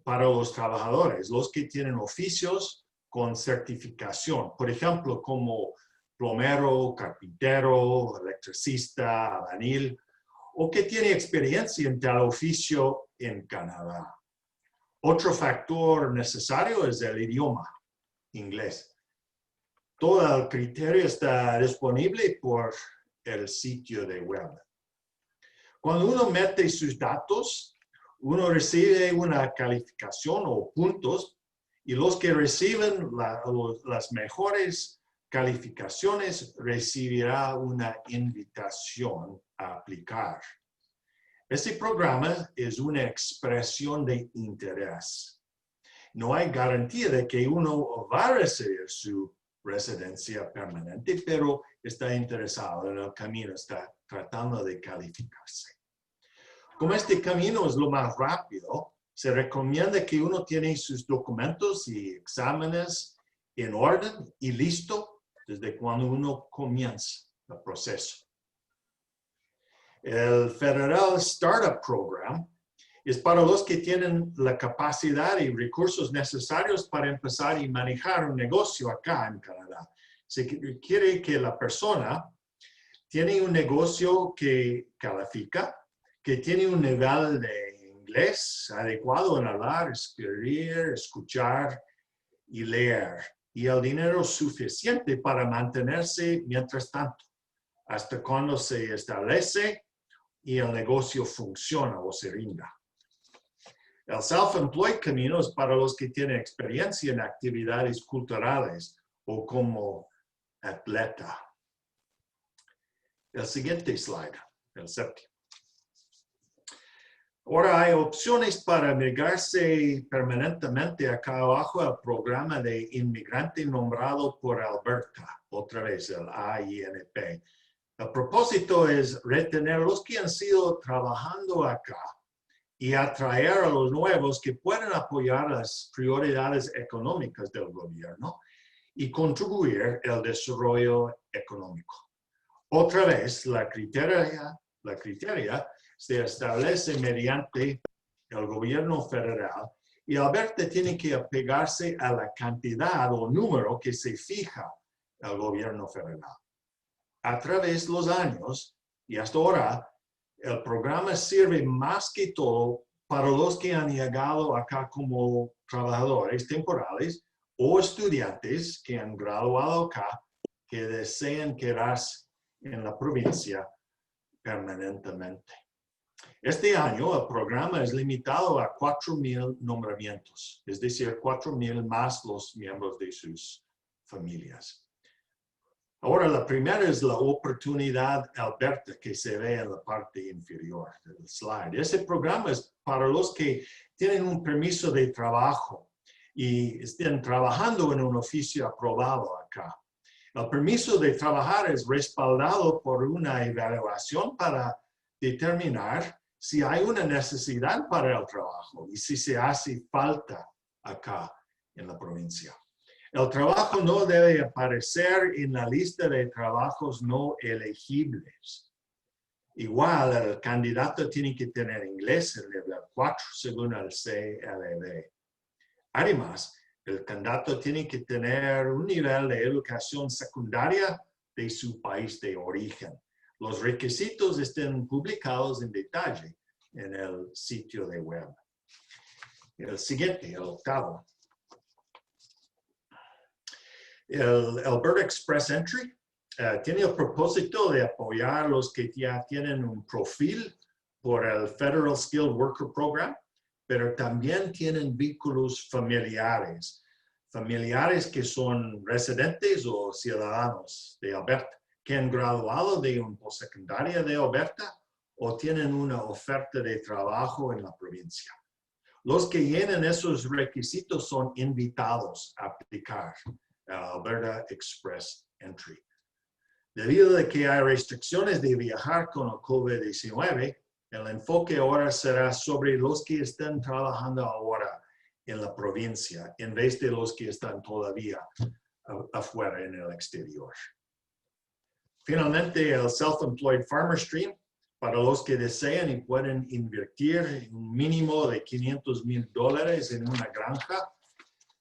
para los trabajadores, los que tienen oficios con certificación, por ejemplo, como plomero, carpintero, electricista, albañil, o que tiene experiencia en tal oficio en Canadá. Otro factor necesario es el idioma, inglés. Todo el criterio está disponible por el sitio de web. Cuando uno mete sus datos, uno recibe una calificación o puntos, y los que reciben las mejores calificaciones recibirá una invitación a aplicar. Este programa es una expresión de interés. No hay garantía de que uno va a recibir su residencia permanente, pero está interesado en el camino, está tratando de calificarse. Como este camino es lo más rápido, se recomienda que uno tiene sus documentos y exámenes en orden y listo desde cuando uno comienza el proceso. El Federal Startup Program es para los que tienen la capacidad y recursos necesarios para empezar y manejar un negocio acá en Canadá. Se quiere que la persona tiene un negocio que califica, que tiene un nivel de inglés adecuado en hablar, escribir, escuchar y leer, y el dinero suficiente para mantenerse mientras tanto, hasta cuando se establece y el negocio funciona o se rinda. El Self-Employed camino es para los que tienen experiencia en actividades culturales o como atleta. El siguiente slide, el séptimo. Ahora hay opciones para migrarse permanentemente acá abajo al programa de inmigrante nombrado por Alberta, otra vez el AINP. El propósito es retener a los que han sido trabajando acá y atraer a los nuevos que pueden apoyar las prioridades económicas del gobierno y contribuir al desarrollo económico. Otra vez, la criteria se establece mediante el gobierno federal y Alberta tiene que apegarse a la cantidad o número que se fija el gobierno federal. A través de los años y hasta ahora, el programa sirve más que todo para los que han llegado acá como trabajadores temporales o estudiantes que han graduado acá, que desean quedarse en la provincia permanentemente. Este año el programa es limitado a 4,000 nombramientos, es decir, 4,000 más los miembros de sus familias. Ahora, la primera es la oportunidad Alberta que se ve en la parte inferior del slide. Ese programa es para los que tienen un permiso de trabajo y estén trabajando en un oficio aprobado acá. El permiso de trabajar es respaldado por una evaluación para determinar si hay una necesidad para el trabajo y si se hace falta acá en la provincia. El trabajo no debe aparecer en la lista de trabajos no elegibles. Igual, el candidato tiene que tener inglés en nivel 4 según el CLB. Además, el candidato tiene que tener un nivel de educación secundaria de su país de origen. Los requisitos están publicados en detalle en el sitio de web. El siguiente, el octavo. El Alberta Express Entry tiene el propósito de apoyar a los que ya tienen un perfil por el Federal Skilled Worker Program, pero también tienen vínculos familiares que son residentes o ciudadanos de Alberta, que han graduado de una postsecundaria de Alberta o tienen una oferta de trabajo en la provincia. Los que llenan esos requisitos son invitados a aplicar a Alberta Express Entry. Debido a que hay restricciones de viajar con el COVID-19, el enfoque ahora será sobre los que están trabajando ahora en la provincia, en vez de los que están todavía afuera en el exterior. Finalmente, el Self-Employed Farmer Stream, para los que desean y pueden invertir un mínimo de $500,000 en una granja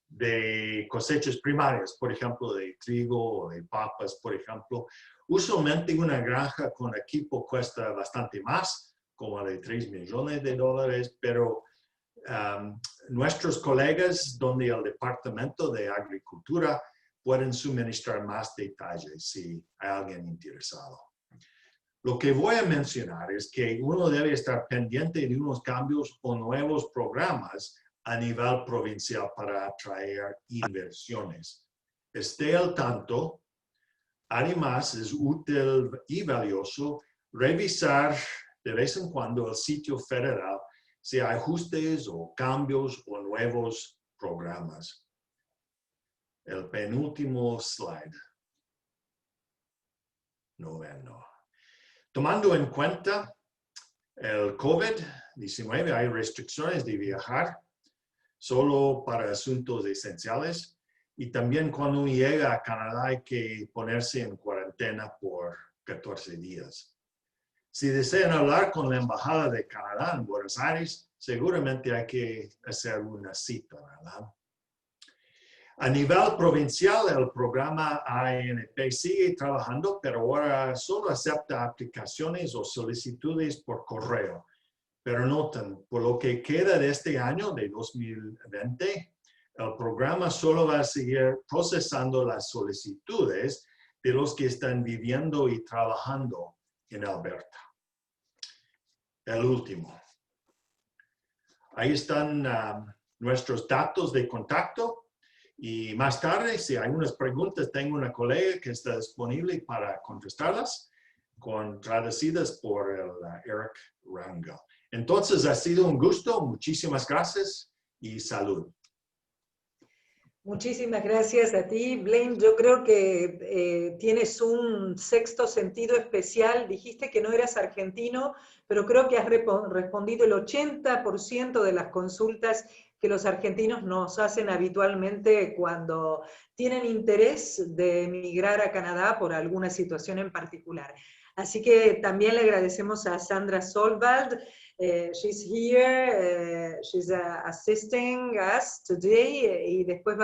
de cosechas primarias, por ejemplo, de trigo o de papas, por ejemplo, Usualmente una granja con equipo cuesta bastante más, como de $3 millones, pero nuestros colegas donde el Departamento de Agricultura pueden suministrar más detalles si hay alguien interesado. Lo que voy a mencionar es que uno debe estar pendiente de unos cambios o nuevos programas a nivel provincial para atraer inversiones. Esté al tanto. Además, es útil y valioso revisar de vez en cuando el sitio federal si hay ajustes o cambios o nuevos programas. El penúltimo slide. Noveno. Tomando en cuenta el COVID-19, hay restricciones de viajar solo para asuntos esenciales. Y también cuando uno llega a Canadá hay que ponerse en cuarentena por 14 días. Si desean hablar con la Embajada de Canadá en Buenos Aires, seguramente hay que hacer una cita, ¿verdad? A nivel provincial, el programa ANP sigue trabajando, pero ahora solo acepta aplicaciones o solicitudes por correo. Pero noten, por lo que queda de este año, de 2020, el programa solo va a seguir procesando las solicitudes de los que están viviendo y trabajando en Alberta. El último. Ahí están nuestros datos de contacto. Y más tarde, si hay unas preguntas, tengo una colega que está disponible para contestarlas, traducidas por Eric Rangel. Entonces, ha sido un gusto. Muchísimas gracias y salud. Muchísimas gracias a ti, Blaine. Yo creo que tienes un sexto sentido especial. Dijiste que no eras argentino, pero creo que has respondido el 80% de las consultas que los argentinos nos hacen habitualmente cuando tienen interés de emigrar a Canadá por alguna situación en particular. Así que también le agradecemos a Sandra Solvald. She's here, she's assisting us today, y después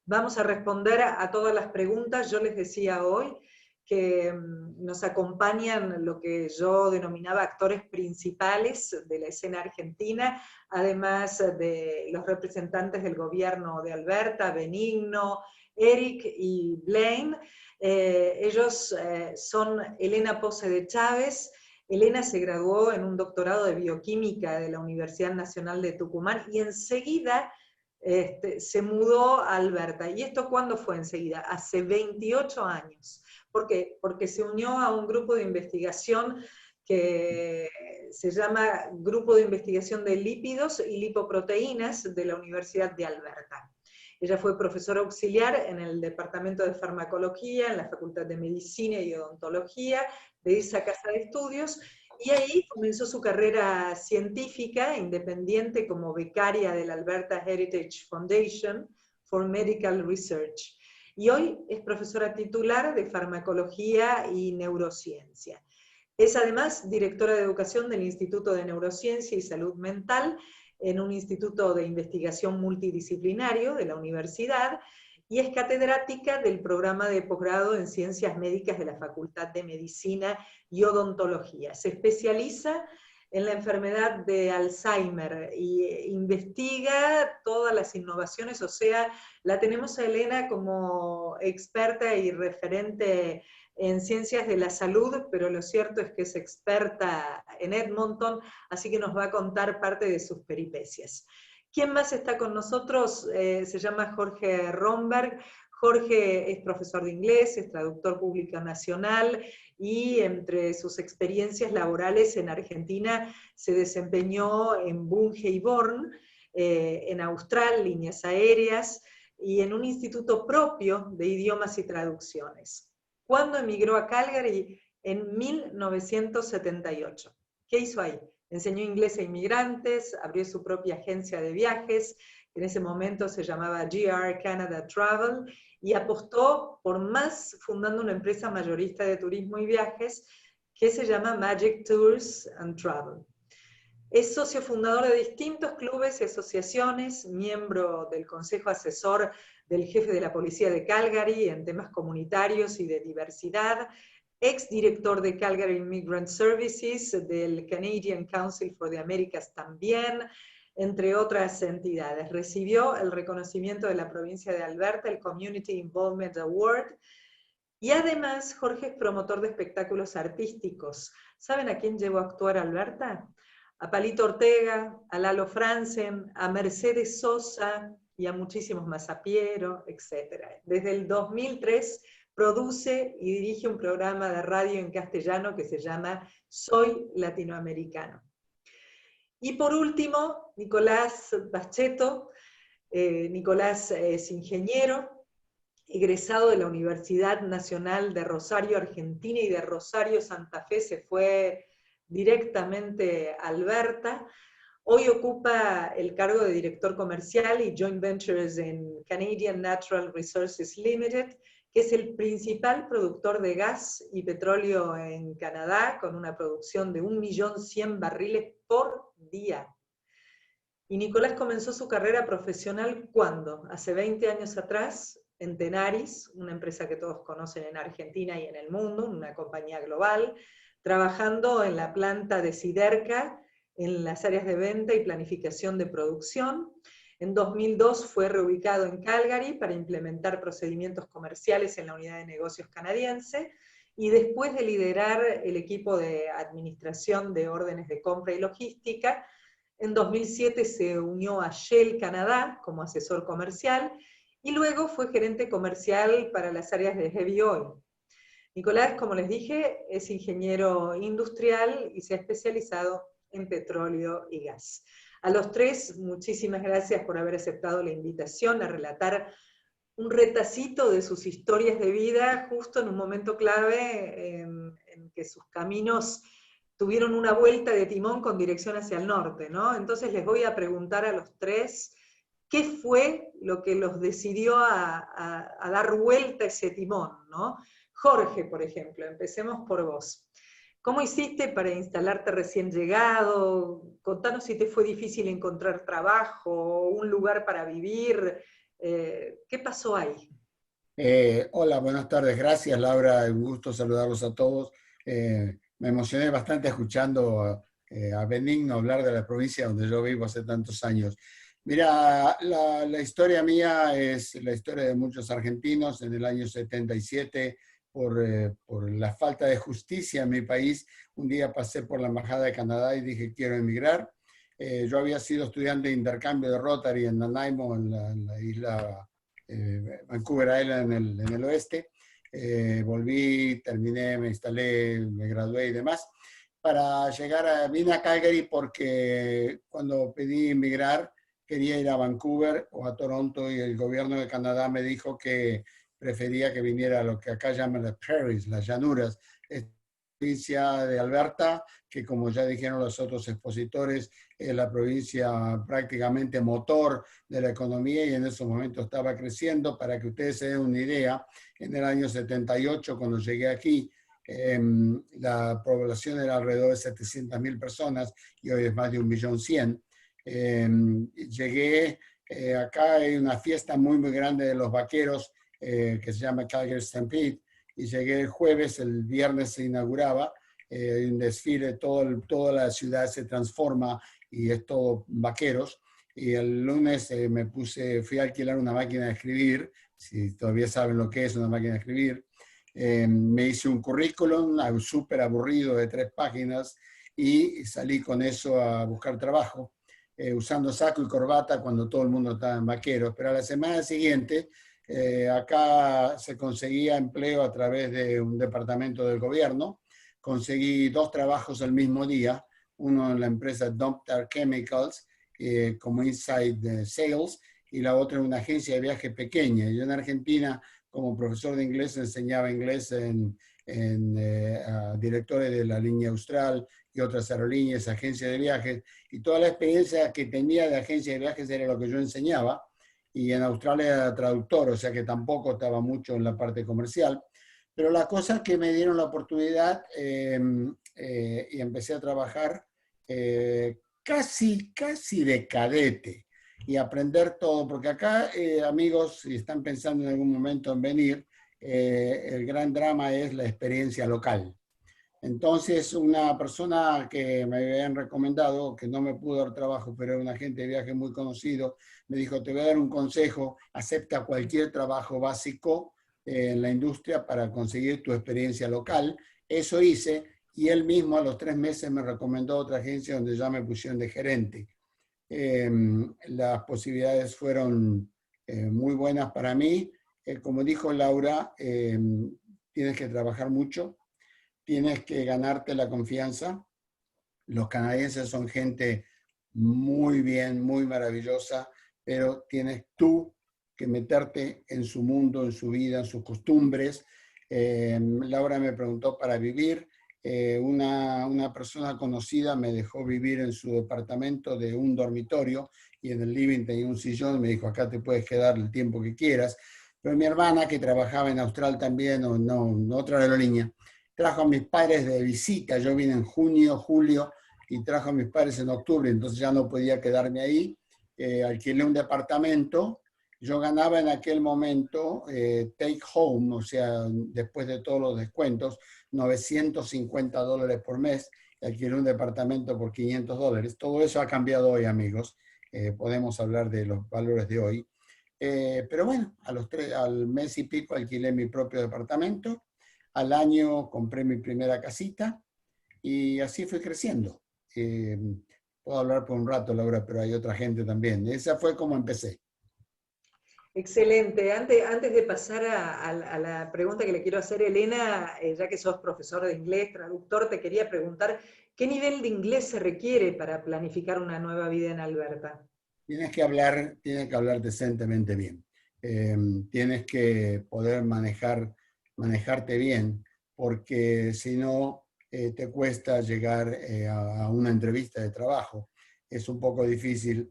vamos a responder a todas las preguntas. Yo les decía hoy que nos acompañan lo que yo denominaba actores principales de la escena argentina, además de los representantes del gobierno de Alberta, Benigno, Eric y Blaine. Ellos son Elena Pose de Chávez. Elena se graduó en un doctorado de bioquímica de la Universidad Nacional de Tucumán y enseguida se mudó a Alberta. ¿Y esto cuándo fue enseguida? Hace 28 años. ¿Por qué? Porque se unió a un grupo de investigación que se llama Grupo de Investigación de Lípidos y Lipoproteínas de la Universidad de Alberta. Ella fue profesora auxiliar en el Departamento de Farmacología, en la Facultad de Medicina y Odontología de esa casa de estudios, y ahí comenzó su carrera científica independiente como becaria de la Alberta Heritage Foundation for Medical Research. Y hoy es profesora titular de Farmacología y Neurociencia. Es además directora de educación del Instituto de Neurociencia y Salud Mental, en un instituto de investigación multidisciplinario de la universidad, y es catedrática del programa de posgrado en Ciencias Médicas de la Facultad de Medicina y Odontología. Se especializa en la enfermedad de Alzheimer e investiga todas las innovaciones, o sea, la tenemos a Elena como experta y referente en ciencias de la salud, pero lo cierto es que es experta en Edmonton, así que nos va a contar parte de sus peripecias. ¿Quién más está con nosotros? Se llama Jorge Romberg. Jorge es profesor de inglés, es traductor público nacional, y entre sus experiencias laborales en Argentina se desempeñó en Bunge y Born, en Austral, líneas aéreas, y en un instituto propio de idiomas y traducciones. ¿Cuándo emigró a Calgary? En 1978. ¿Qué hizo ahí? Enseñó inglés a inmigrantes, abrió su propia agencia de viajes, en ese momento se llamaba GR Canada Travel, y apostó por más fundando una empresa mayorista de turismo y viajes que se llama Magic Tours and Travel. Es socio fundador de distintos clubes y asociaciones, miembro del consejo asesor del jefe de la policía de Calgary en temas comunitarios y de diversidad, ex director de Calgary Immigrant Services, del Canadian Council for the Americas también, entre otras entidades. Recibió el reconocimiento de la provincia de Alberta, el Community Involvement Award, y además Jorge es promotor de espectáculos artísticos. ¿Saben a quién llevó a actuar a Alberta? A Palito Ortega, a Lalo Franzen, a Mercedes Sosa y a muchísimos más, a Piero, etc. Desde el 2003 produce y dirige un programa de radio en castellano que se llama Soy Latinoamericano. Y por último, Nicolás Baschetto. Nicolás es ingeniero, egresado de la Universidad Nacional de Rosario, Argentina, y de Rosario, Santa Fe, se fue directamente a Alberta. Hoy ocupa el cargo de director comercial y joint ventures en Canadian Natural Resources Limited, que es el principal productor de gas y petróleo en Canadá, con una producción de 1.100.000 barriles por día. Y Nicolás comenzó su carrera profesional ¿cuándo? Hace 20 años atrás, en Tenaris, una empresa que todos conocen en Argentina y en el mundo, una compañía global, trabajando en la planta de Siderca, en las áreas de venta y planificación de producción. En 2002 fue reubicado en Calgary para implementar procedimientos comerciales en la unidad de negocios canadiense, y después de liderar el equipo de administración de órdenes de compra y logística, en 2007 se unió a Shell Canadá como asesor comercial, y luego fue gerente comercial para las áreas de Heavy Oil. Nicolás, como les dije, es ingeniero industrial y se ha especializado en petróleo y gas. A los tres, muchísimas gracias por haber aceptado la invitación a relatar un retacito de sus historias de vida, justo en un momento clave en que sus caminos tuvieron una vuelta de timón con dirección hacia el norte, ¿no? Entonces les voy a preguntar a los tres qué fue lo que los decidió a dar vuelta a ese timón, ¿no? Jorge, por ejemplo, empecemos por vos. ¿Cómo hiciste para instalarte recién llegado? Contanos si te fue difícil encontrar trabajo, un lugar para vivir. ¿Qué pasó ahí? Hola, buenas tardes. Gracias, Laura. Un gusto saludarlos a todos. Me emocioné bastante escuchando a Benigno hablar de la provincia donde yo vivo hace tantos años. Mira, la historia mía es la historia de muchos argentinos. En el año 77, por la falta de justicia en mi país, un día pasé por la Embajada de Canadá y dije, quiero emigrar. Yo había sido estudiante de intercambio de Rotary en Nanaimo, en la isla Vancouver Island en el oeste. Volví, terminé, me instalé, me gradué y demás. Vine a Calgary porque cuando pedí emigrar quería ir a Vancouver o a Toronto, y el gobierno de Canadá me dijo que prefería que viniera a lo que acá llaman las prairies, las llanuras, provincia de Alberta, que como ya dijeron los otros expositores, es la provincia prácticamente motor de la economía y en esos momentos estaba creciendo. Para que ustedes se den una idea, en el año 78, cuando llegué aquí, la población era alrededor de 700.000 personas y hoy es más de 1.100.000. Llegué, acá hay una fiesta muy, muy grande de los vaqueros que se llama Calgary Stampede, y llegué el jueves, el viernes se inauguraba, un desfile, toda la ciudad se transforma y es todo vaqueros. Y el lunes fui a alquilar una máquina de escribir, si todavía saben lo que es una máquina de escribir. Me hice un currículum súper aburrido de 3 páginas y salí con eso a buscar trabajo, usando saco y corbata cuando todo el mundo estaba en vaqueros. Pero a la semana siguiente, acá se conseguía empleo a través de un departamento del gobierno. Conseguí 2 trabajos el mismo día, uno en la empresa Dumptar Chemicals como Inside Sales, y la otra en una agencia de viaje pequeña. Yo en Argentina, como profesor de inglés, enseñaba inglés a directores de la línea Austral y otras aerolíneas, agencias de viajes, y toda la experiencia que tenía de agencia de viajes era lo que yo enseñaba. Y en Australia era traductor, o sea que tampoco estaba mucho en la parte comercial. Pero la cosa es que me dieron la oportunidad y empecé a trabajar casi de cadete y aprender todo, porque acá, amigos, si están pensando en algún momento en venir, el gran drama es la experiencia local. Entonces, una persona que me habían recomendado, que no me pudo dar trabajo, pero era un agente de viaje muy conocido, me dijo, te voy a dar un consejo, acepta cualquier trabajo básico en la industria para conseguir tu experiencia local. Eso hice, y él mismo a los 3 meses me recomendó otra agencia donde ya me pusieron de gerente. Las posibilidades fueron muy buenas para mí. Como dijo Laura, tienes que trabajar mucho, tienes que ganarte la confianza. Los canadienses son gente muy bien, muy maravillosa, pero tienes tú que meterte en su mundo, en su vida, en sus costumbres. Laura me preguntó para vivir. Una persona conocida me dejó vivir en su departamento de un dormitorio y en el living tenía un sillón. Me dijo, acá te puedes quedar el tiempo que quieras. Pero mi hermana, que trabajaba en Austral también, o no, otra aerolínea, trajo a mis padres de visita. Yo vine en junio, julio, y trajo a mis padres en octubre, entonces ya no podía quedarme ahí. Alquilé un departamento. Yo ganaba en aquel momento take home, o sea, después de todos los descuentos, $950 por mes. Alquilé un departamento por $500. Todo eso ha cambiado hoy, amigos. Podemos hablar de los valores de hoy. Pero bueno, al mes y pico alquilé mi propio departamento. Al año compré mi primera casita y así fui creciendo. Puedo hablar por un rato, Laura, pero hay otra gente también. Esa fue como empecé. Excelente. Antes de pasar a la pregunta que le quiero hacer, Elena, ya que sos profesor de inglés, traductor, te quería preguntar, ¿qué nivel de inglés se requiere para planificar una nueva vida en Alberta? Tienes que hablar decentemente bien. Tienes que poder manejarte bien, porque si no, te cuesta llegar a una entrevista de trabajo. Es un poco difícil,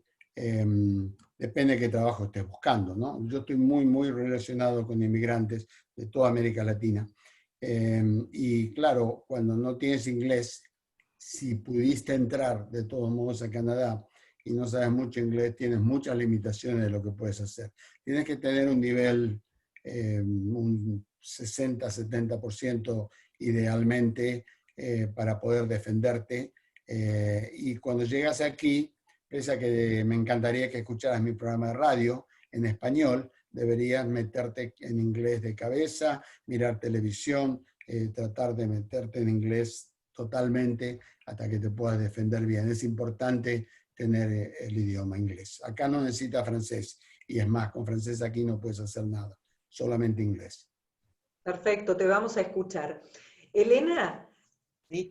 depende de qué trabajo estés buscando, ¿no? Yo estoy muy relacionado con inmigrantes de toda América Latina. Y claro, cuando no tienes inglés, si pudiste entrar de todos modos a Canadá y no sabes mucho inglés, tienes muchas limitaciones de lo que puedes hacer. Tienes que tener un nivel, un 60-70% idealmente, para poder defenderte. Y cuando llegas aquí, pese a que me encantaría que escucharas mi programa de radio en español, deberías meterte en inglés de cabeza, mirar televisión, tratar de meterte en inglés totalmente hasta que te puedas defender bien. Es importante tener el idioma inglés. Acá no necesita francés, y es más, con francés aquí no puedes hacer nada, solamente inglés. Perfecto, te vamos a escuchar. Elena,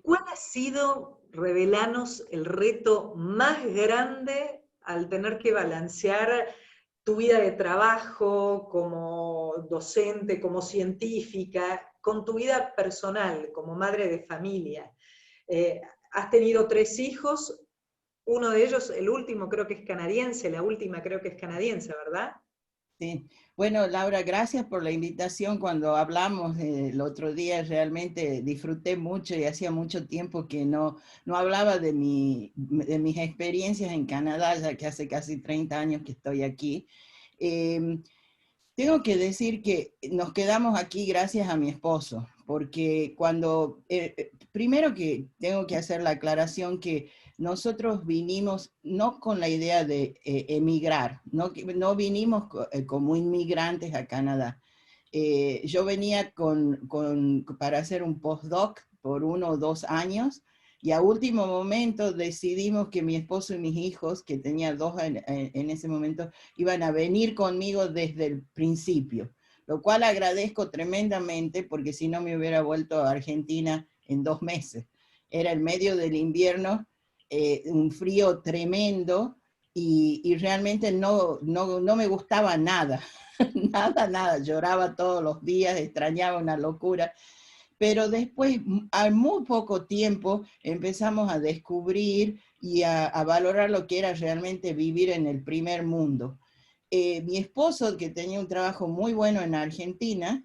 ¿cuál ha sido, revelanos, el reto más grande al tener que balancear tu vida de trabajo como docente, como científica, con tu vida personal como madre de familia? Has tenido 3 hijos, uno de ellos, el último creo que es canadiense, la última creo que es canadiense, ¿verdad? Sí. Bueno, Laura, gracias por la invitación. Cuando hablamos el otro día, realmente disfruté mucho y hacía mucho tiempo que no hablaba de mis experiencias en Canadá, ya que hace casi 30 años que estoy aquí. Tengo que decir que nos quedamos aquí gracias a mi esposo, porque primero que tengo que hacer la aclaración que nosotros vinimos no con la idea de emigrar, no vinimos como inmigrantes a Canadá. Yo venía para hacer un postdoc por 1 o 2 años, y a último momento decidimos que mi esposo y mis hijos, que tenía 2 en ese momento, iban a venir conmigo desde el principio, lo cual agradezco tremendamente, porque si no me hubiera vuelto a Argentina en 2 meses. Era el medio del invierno, un frío tremendo, y realmente no me gustaba nada, nada, lloraba todos los días, extrañaba una locura. Pero después, al muy poco tiempo, empezamos a descubrir y a valorar lo que era realmente vivir en el primer mundo. Mi esposo, que tenía un trabajo muy bueno en Argentina,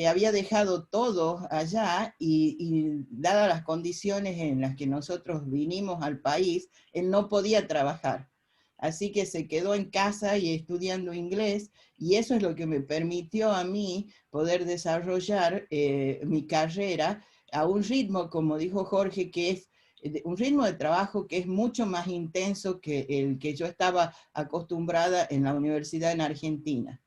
había dejado todo allá, y dadas las condiciones en las que nosotros vinimos al país, él no podía trabajar. así que se quedó en casa y estudiando inglés, y eso es lo que me permitió a mí poder desarrollar mi carrera a un ritmo, como dijo Jorge, que es un ritmo de trabajo que es mucho más intenso que el que yo estaba acostumbrada en la universidad en Argentina.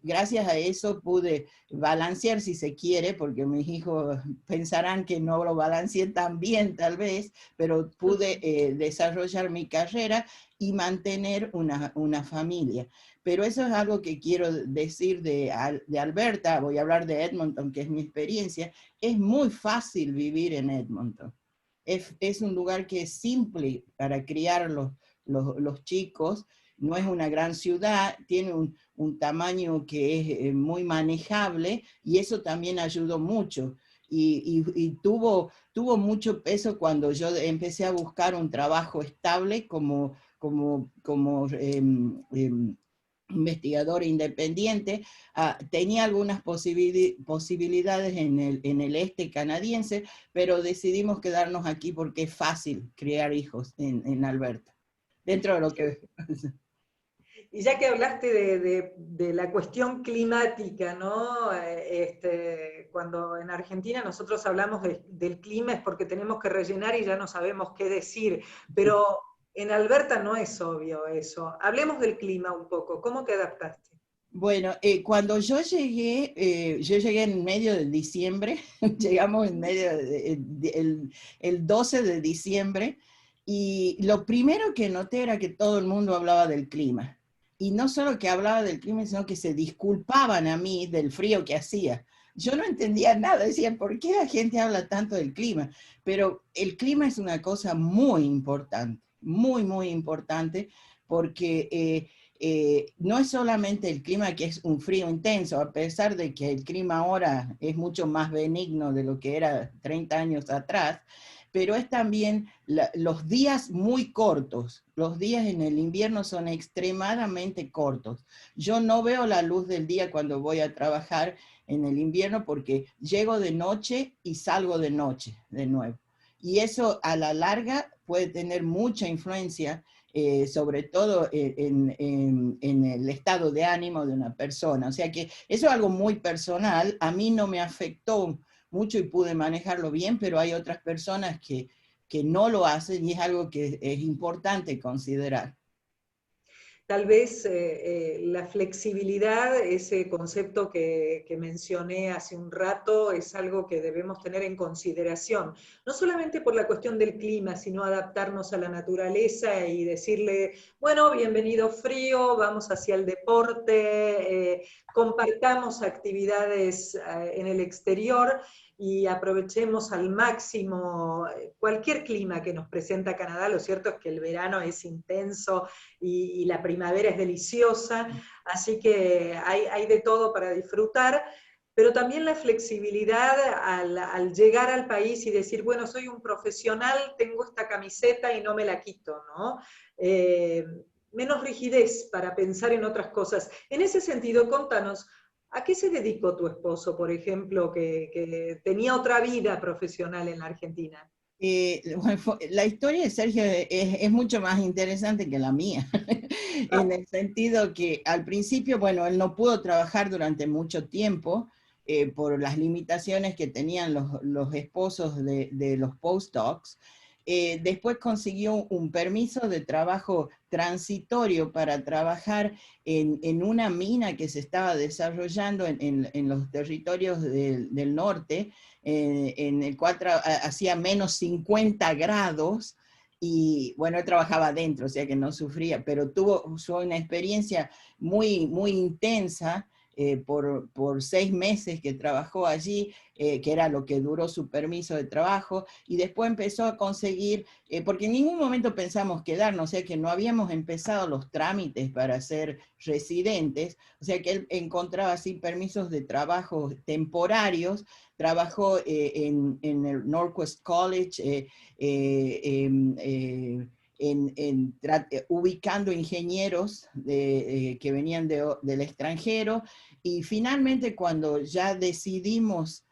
Gracias a eso pude balancear, si se quiere, porque mis hijos pensarán que no lo balanceé tan bien tal vez, pero pude desarrollar mi carrera y mantener una familia. Pero eso es algo que quiero decir de Alberta. Voy a hablar de Edmonton, que es mi experiencia. Es muy fácil vivir en Edmonton. Es un lugar que es simple para criar los chicos. No es una gran ciudad, tiene un tamaño que es muy manejable, y eso también ayudó mucho. Y tuvo mucho peso cuando yo empecé a buscar un trabajo estable como investigador independiente. Tenía algunas posibilidades en el este canadiense, pero decidimos quedarnos aquí porque es fácil criar hijos en Alberta, dentro de lo que... Y ya que hablaste de la cuestión climática, ¿no? Cuando en Argentina nosotros hablamos del clima es porque tenemos que rellenar y ya no sabemos qué decir, pero en Alberta no es obvio eso. Hablemos del clima un poco, ¿cómo te adaptaste? Bueno, cuando yo llegué en medio de diciembre, llegamos en medio el 12 de diciembre, y lo primero que noté era que todo el mundo hablaba del clima. Y no solo que hablaba del clima, sino que se disculpaban a mí del frío que hacía. Yo no entendía nada, decía, ¿por qué la gente habla tanto del clima? Pero el clima es una cosa muy importante, muy, muy importante, porque no es solamente el clima, que es un frío intenso, a pesar de que el clima ahora es mucho más benigno de lo que era 30 años atrás, pero es también los días muy cortos. Los días en el invierno son extremadamente cortos. Yo no veo la luz del día cuando voy a trabajar en el invierno, porque llego de noche y salgo de noche de nuevo. Y eso a la larga puede tener mucha influencia, sobre todo en el estado de ánimo de una persona. O sea que eso es algo muy personal. A mí no me afectó mucho y pude manejarlo bien, pero hay otras personas que no lo hacen, y es algo que es importante considerar. Tal vez la flexibilidad, ese concepto que mencioné hace un rato, es algo que debemos tener en consideración, no solamente por la cuestión del clima, sino adaptarnos a la naturaleza y decirle, bueno, bienvenido frío, vamos hacia el deporte, compartamos actividades en el exterior y aprovechemos al máximo cualquier clima que nos presenta Canadá. Lo cierto es que el verano es intenso y la primavera es deliciosa, así que hay de todo para disfrutar, pero también la flexibilidad al llegar al país y decir, bueno, soy un profesional, tengo esta camiseta y no me la quito, ¿no? Menos rigidez para pensar en otras cosas. En ese sentido, contanos, ¿a qué se dedicó tu esposo, por ejemplo, que tenía otra vida profesional en la Argentina? La historia de Sergio es mucho más interesante que la mía, en el sentido que al principio, bueno, él no pudo trabajar durante mucho tiempo por las limitaciones que tenían los esposos de los postdocs. Después consiguió un permiso de trabajo transitorio para trabajar en una mina que se estaba desarrollando en los territorios del norte, en el cual hacía menos 50 grados, y bueno, él trabajaba adentro, o sea que no sufría, pero tuvo una experiencia muy, muy intensa. Por 6 meses que trabajó allí, que era lo que duró su permiso de trabajo, y después empezó a conseguir, porque en ningún momento pensamos quedarnos, o sea que no habíamos empezado los trámites para ser residentes, o sea que él encontraba así permisos de trabajo temporarios. Trabajó en el Northwest College, ubicando ingenieros que venían del extranjero, y finalmente cuando ya decidimos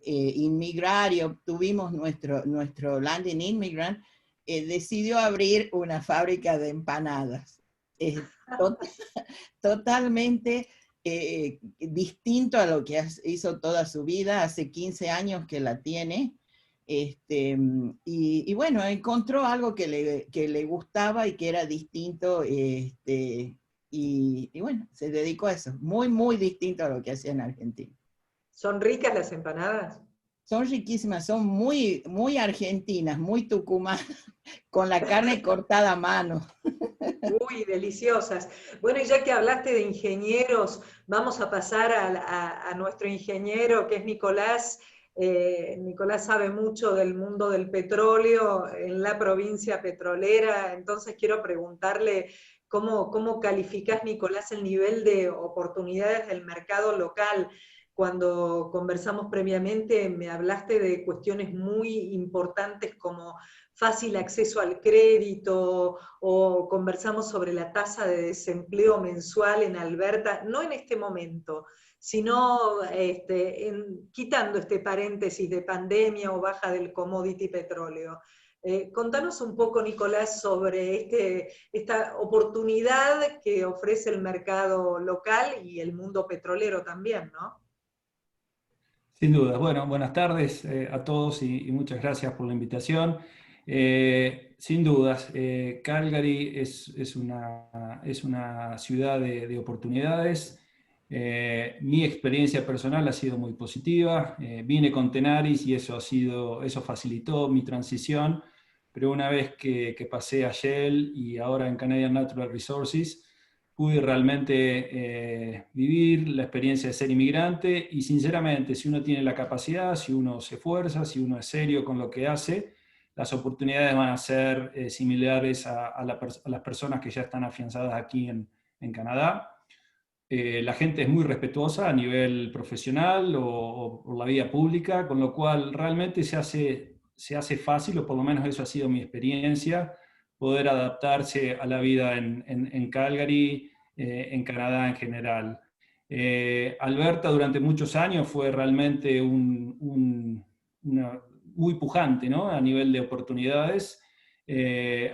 inmigrar y obtuvimos nuestro Landing Immigrant, decidió abrir una fábrica de empanadas. To- Totalmente distinto a lo que hizo toda su vida, hace 15 años que la tiene. Y bueno, encontró algo que le gustaba y que era distinto, y bueno, se dedicó a eso, muy, muy distinto a lo que hacía en Argentina. ¿Son ricas las empanadas? Son riquísimas, son muy, muy argentinas, muy tucumanas, con la carne cortada a mano. Uy, deliciosas. Bueno, y ya que hablaste de ingenieros, vamos a pasar a nuestro ingeniero, que es Nicolás. Nicolás sabe mucho del mundo del petróleo en la provincia petrolera, entonces quiero preguntarle cómo calificás, Nicolás, el nivel de oportunidades del mercado local. Cuando conversamos previamente me hablaste de cuestiones muy importantes como fácil acceso al crédito, o conversamos sobre la tasa de desempleo mensual en Alberta, no en este momento, sino quitando este paréntesis de pandemia o baja del commodity petróleo. Contanos un poco, Nicolás, sobre esta oportunidad que ofrece el mercado local y el mundo petrolero también, ¿no? Sin duda. Bueno, buenas tardes a todos y muchas gracias por la invitación. Sin dudas, Calgary es una ciudad de oportunidades. Mi experiencia personal ha sido muy positiva. Vine con Tenaris y eso facilitó mi transición. Pero una vez que pasé a Shell y ahora en Canadian Natural Resources, pude realmente vivir la experiencia de ser inmigrante y sinceramente, si uno tiene la capacidad, si uno se esfuerza, si uno es serio con lo que hace, las oportunidades van a ser similares a las personas que ya están afianzadas aquí en Canadá. La gente es muy respetuosa a nivel profesional o la vida pública, con lo cual realmente se hace fácil, o por lo menos eso ha sido mi experiencia, poder adaptarse a la vida en Calgary, en Canadá en general. Alberta durante muchos años fue realmente muy pujante, ¿no? A nivel de oportunidades,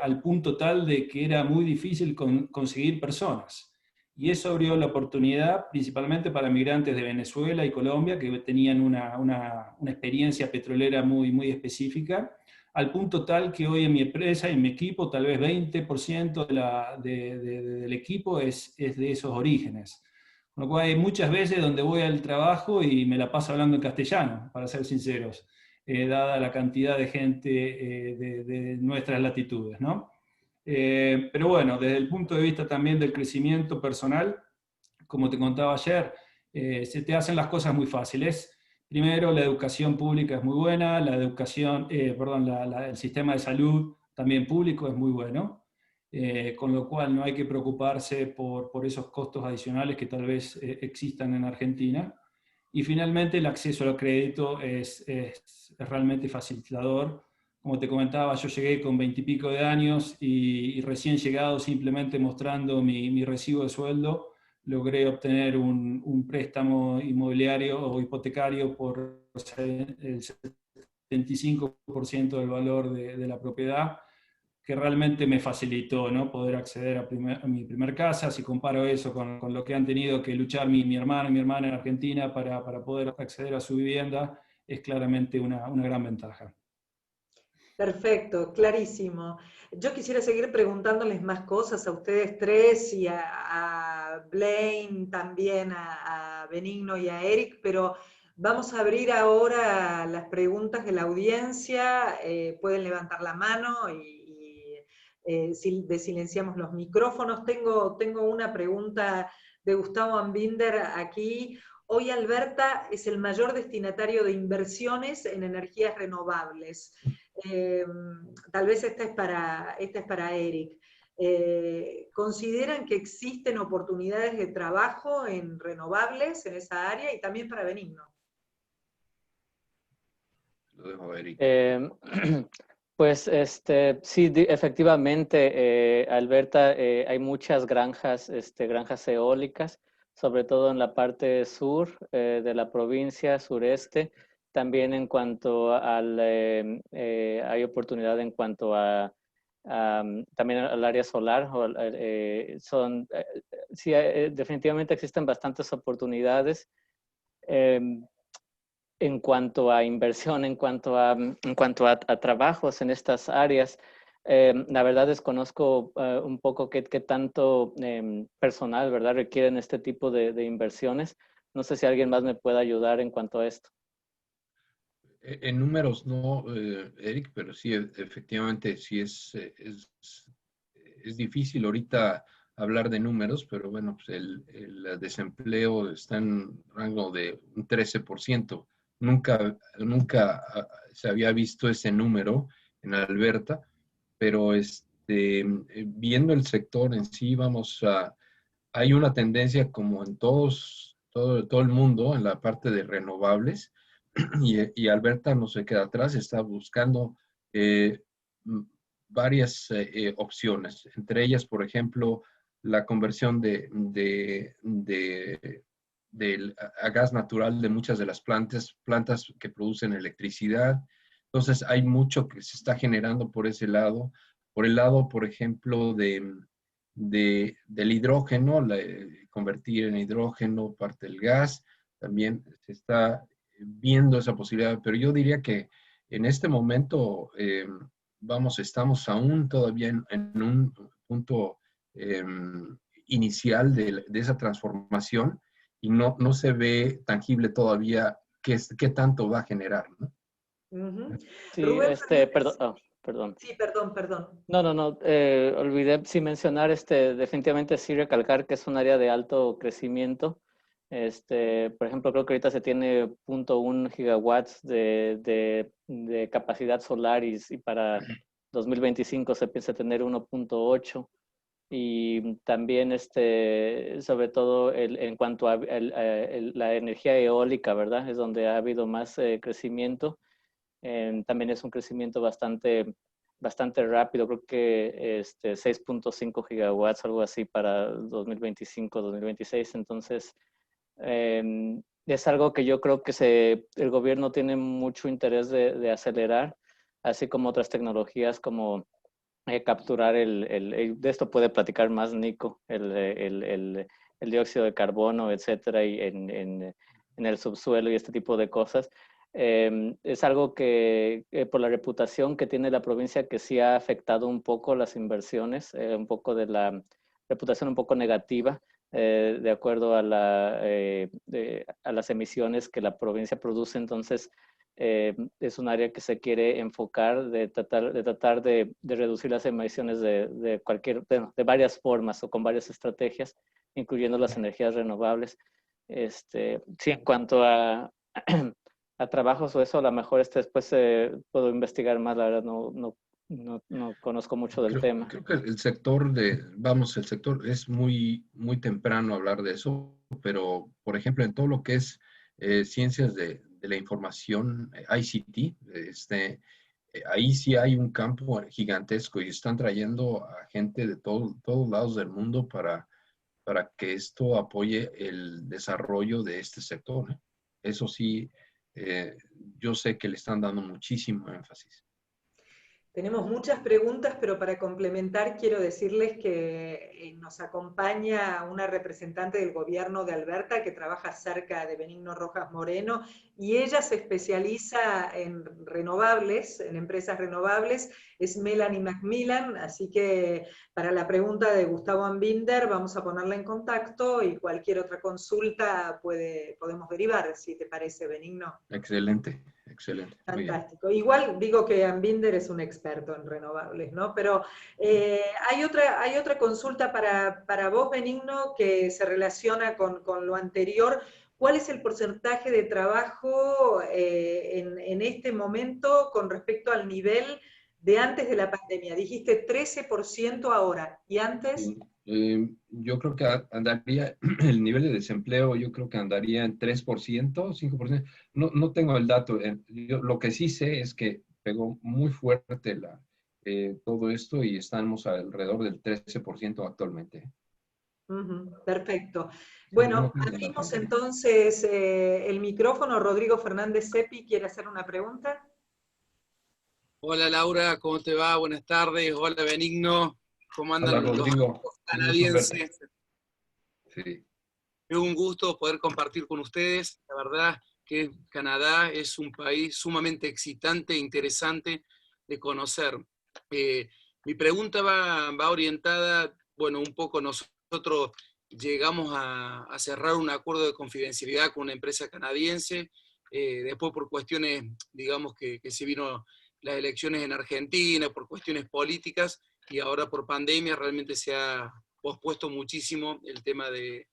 al punto tal de que era muy difícil conseguir personas. Y eso abrió la oportunidad principalmente para migrantes de Venezuela y Colombia que tenían una experiencia petrolera muy, muy específica, al punto tal que hoy en mi empresa, en mi equipo, tal vez 20% del equipo es de esos orígenes. Con lo cual hay muchas veces donde voy al trabajo y me la paso hablando en castellano, para ser sinceros, dada la cantidad de gente de nuestras latitudes, ¿no? Pero bueno, desde el punto de vista también del crecimiento personal, como te contaba ayer, se te hacen las cosas muy fáciles. Primero, la educación pública es muy buena, el sistema de salud también público es muy bueno, con lo cual no hay que preocuparse por esos costos adicionales que tal vez existan en Argentina. Y finalmente, el acceso al crédito es realmente facilitador. Como te comentaba, yo llegué con 20 y pico de años y recién llegado, simplemente mostrando mi recibo de sueldo, logré obtener un préstamo inmobiliario o hipotecario por el 75% del valor de la propiedad, que realmente me facilitó, ¿no? Poder acceder a mi primer casa. Si comparo eso con lo que han tenido que luchar mi hermano y mi hermana en Argentina para poder acceder a su vivienda, es claramente una gran ventaja. Perfecto, clarísimo. Yo quisiera seguir preguntándoles más cosas a ustedes tres y a Blaine, también a Benigno y a Eric, pero vamos a abrir ahora las preguntas de la audiencia. Pueden levantar la mano y desilenciamos los micrófonos. Tengo una pregunta de Gustavo Ambinder aquí. Hoy Alberta es el mayor destinatario de inversiones en energías renovables. Tal vez esta es para Eric. ¿Consideran que existen oportunidades de trabajo en renovables en esa área y también para Benigno? Lo dejo a Eric. Pues sí, efectivamente, Alberta, hay muchas granjas eólicas, sobre todo en la parte sur de la provincia, sureste. También en cuanto hay oportunidad en cuanto a también al área solar. Sí, definitivamente existen bastantes oportunidades en cuanto a inversión, en cuanto a trabajos en estas áreas. La verdad desconozco un poco qué tanto personal, ¿verdad?, requieren este tipo de inversiones. No sé si alguien más me puede ayudar en cuanto a esto. En números no, Eric, pero sí, efectivamente, sí es difícil ahorita hablar de números, pero bueno, pues el desempleo está en rango de un 13%. Nunca se había visto ese número en Alberta, pero viendo el sector en sí, hay una tendencia como en todo el mundo en la parte de renovables, y Alberta no se queda atrás, está buscando varias opciones, entre ellas, por ejemplo, la conversión a gas natural de muchas de las plantas que producen electricidad. Entonces, hay mucho que se está generando por ese lado. Por el lado, por ejemplo, del hidrógeno, convertir en hidrógeno parte del gas, también se está viendo esa posibilidad, pero yo diría que en este momento, estamos aún todavía en un punto inicial de esa transformación, y no se ve tangible todavía qué tanto va a generar, ¿no? Sí, Rubén perdón. Perdón. Sí, perdón. No, olvidé sí mencionar, definitivamente sí recalcar que es un área de alto crecimiento. Por ejemplo, creo que ahorita se tiene 0.1 gigawatts de capacidad solar, y para 2025 se piensa tener 1.8. Y también, sobre todo en cuanto a la energía eólica, ¿verdad? Es donde ha habido más crecimiento. También es un crecimiento bastante rápido, creo que 6.5 gigawatts, algo así, para 2025-2026. Entonces, es algo que yo creo que el gobierno tiene mucho interés de acelerar, así como otras tecnologías como capturar de esto puede platicar más Nico, el dióxido de carbono, etcétera, y en el subsuelo y este tipo de cosas. Es algo que por la reputación que tiene la provincia, que sí ha afectado un poco las inversiones, un poco de la reputación un poco negativa, de acuerdo a las emisiones que la provincia produce. Entonces, es un área que se quiere enfocar de tratar de reducir las emisiones de varias formas o con varias estrategias, incluyendo las energías renovables. Sí, en cuanto a trabajos o eso, a lo mejor después puedo investigar más. La verdad no conozco mucho del tema. Creo que el sector es muy, muy temprano hablar de eso, pero por ejemplo en todo lo que es ciencias de la información, ICT, ahí sí hay un campo gigantesco, y están trayendo a gente de todos lados del mundo para que esto apoye el desarrollo de este sector, ¿eh? Eso sí, yo sé que le están dando muchísimo énfasis. Tenemos muchas preguntas, pero para complementar quiero decirles que nos acompaña una representante del gobierno de Alberta que trabaja cerca de Benigno Rojas Moreno, y ella se especializa en renovables, en empresas renovables, es Melanie Macmillan, así que para la pregunta de Gustavo Ambinder vamos a ponerla en contacto, y cualquier otra consulta podemos derivar, si te parece, Benigno. Excelente. Fantástico. Igual digo que Ambinder es un experto en renovables, ¿no? Pero hay otra consulta para vos, Benigno, que se relaciona con lo anterior. ¿Cuál es el porcentaje de trabajo en este momento con respecto al nivel de antes de la pandemia? Dijiste 13% ahora, ¿y antes? Yo creo que andaría, el nivel de desempleo, yo creo que andaría en 3%, 5%. No tengo el dato. Lo que sí sé es que pegó muy fuerte todo esto, y estamos alrededor del 13% actualmente. Perfecto. Sí, Bueno, no abrimos entonces el micrófono. Rodrigo Fernández Seppi quiere hacer una pregunta. Hola Laura, ¿cómo te va? Buenas tardes. Hola Benigno, ¿cómo andan Hola, los Rodrigo. amigos Un gusto verte. canadienses? Sí. Es un gusto poder compartir con ustedes. La verdad que Canadá es un país sumamente excitante e interesante de conocer. Mi pregunta va orientada, bueno, un poco nosotros llegamos a cerrar un acuerdo de confidencialidad con una empresa canadiense, después por cuestiones, digamos que se vino las elecciones en Argentina, por cuestiones políticas, y ahora por pandemia realmente se ha pospuesto muchísimo el tema de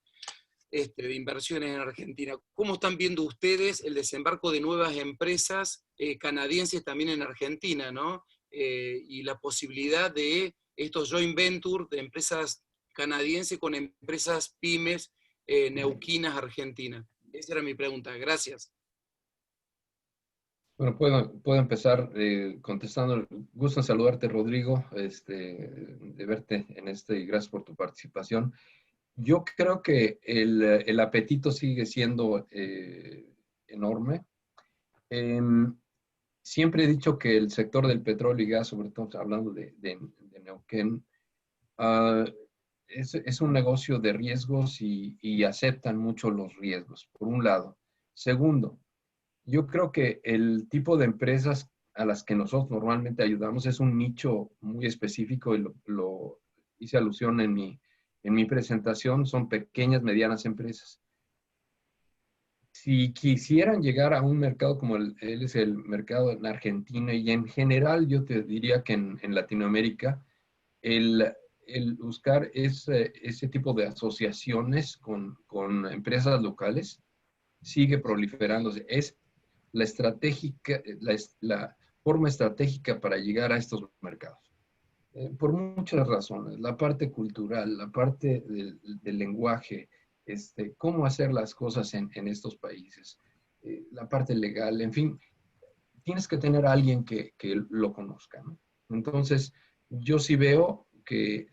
inversiones en Argentina. ¿Cómo están viendo ustedes el desembarco de nuevas empresas canadienses también en Argentina, ¿no? Y la posibilidad de estos joint ventures de empresas canadienses con empresas pymes neuquinas argentinas. Esa era mi pregunta. Gracias. Bueno, puedo empezar contestando. Gusto en saludarte, Rodrigo, de verte en y gracias por tu participación. Yo creo que el apetito sigue siendo enorme. Siempre he dicho que el sector del petróleo y gas, sobre todo hablando de Neuquén, es un negocio de riesgos y aceptan mucho los riesgos, por un lado. Segundo, yo creo que el tipo de empresas a las que nosotros normalmente ayudamos es un nicho muy específico y lo hice alusión en mi presentación, son pequeñas, medianas empresas. Si quisieran llegar a un mercado como él es el mercado en Argentina y en general yo te diría que en Latinoamérica, el buscar ese tipo de asociaciones con empresas locales sigue proliferándose. Es la forma estratégica para llegar a estos mercados. Por muchas razones, la parte cultural, la parte del lenguaje, cómo hacer las cosas en estos países, la parte legal, en fin, tienes que tener a alguien que lo conozca, ¿no? Entonces, yo sí veo que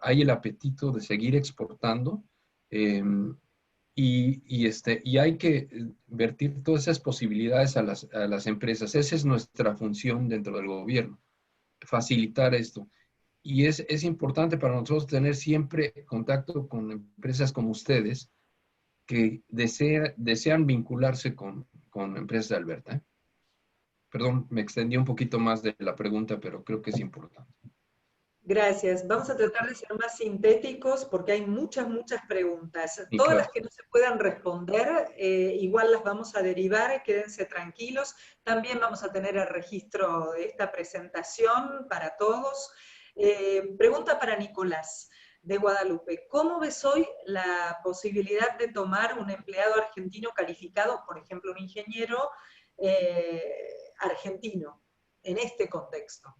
hay el apetito de seguir exportando, y hay que vertir todas esas posibilidades a las empresas. Esa es nuestra función dentro del gobierno, facilitar esto. Y es importante para nosotros tener siempre contacto con empresas como ustedes que desean vincularse con empresas de Alberta, ¿eh? Perdón, me extendí un poquito más de la pregunta, pero creo que es importante. Gracias. Vamos a tratar de ser más sintéticos porque hay muchas preguntas. Y Todas claro, las que no se puedan responder, igual las vamos a derivar, quédense tranquilos. También vamos a tener el registro de esta presentación para todos. Pregunta para Nicolás, de Guadalupe. ¿Cómo ves hoy la posibilidad de tomar un empleado argentino calificado, por ejemplo, un ingeniero argentino, en este contexto?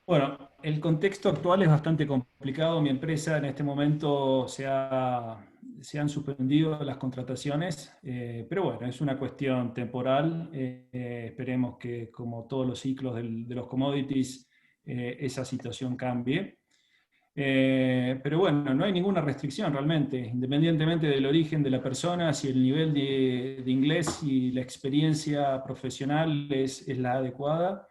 Bueno, el contexto actual es bastante complicado. Mi empresa en este momento se han suspendido las contrataciones, pero bueno, es una cuestión temporal. Esperemos que, como todos los ciclos de los commodities, esa situación cambie. Pero bueno, no hay ninguna restricción realmente, independientemente del origen de la persona, si el nivel de inglés y la experiencia profesional es la adecuada.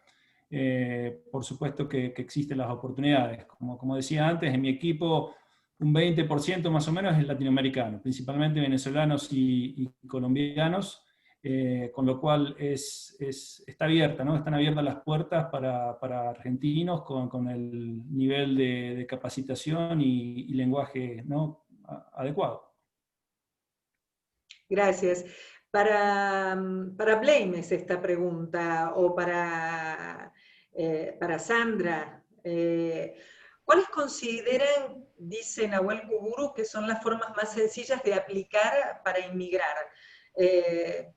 Por supuesto que existen las oportunidades. Como decía antes, en mi equipo un 20% más o menos es latinoamericano, principalmente venezolanos y colombianos, con lo cual está abierta, ¿no? Están abiertas las puertas para argentinos con el nivel de capacitación y lenguaje, ¿no? Adecuado. Gracias. Para Blame es esta pregunta, o para Sandra. ¿Cuáles consideran, dice Nahuel Kuguru, que son las formas más sencillas de aplicar para inmigrar?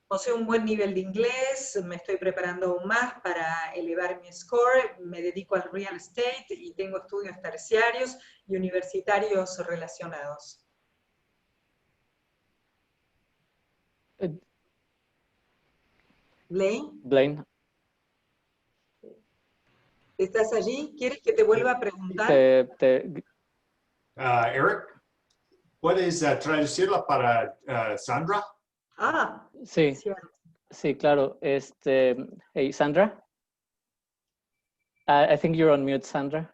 Poseo un buen nivel de inglés, me estoy preparando aún más para elevar mi score, me dedico al real estate y tengo estudios terciarios y universitarios relacionados. Blaine. ¿Estás allí? ¿Quieres que te vuelva a preguntar? Eric, ¿puedes traducirla para Sandra? Ah, sí. cierto. Sí, claro. Hey, Sandra? I think you're on mute, Sandra.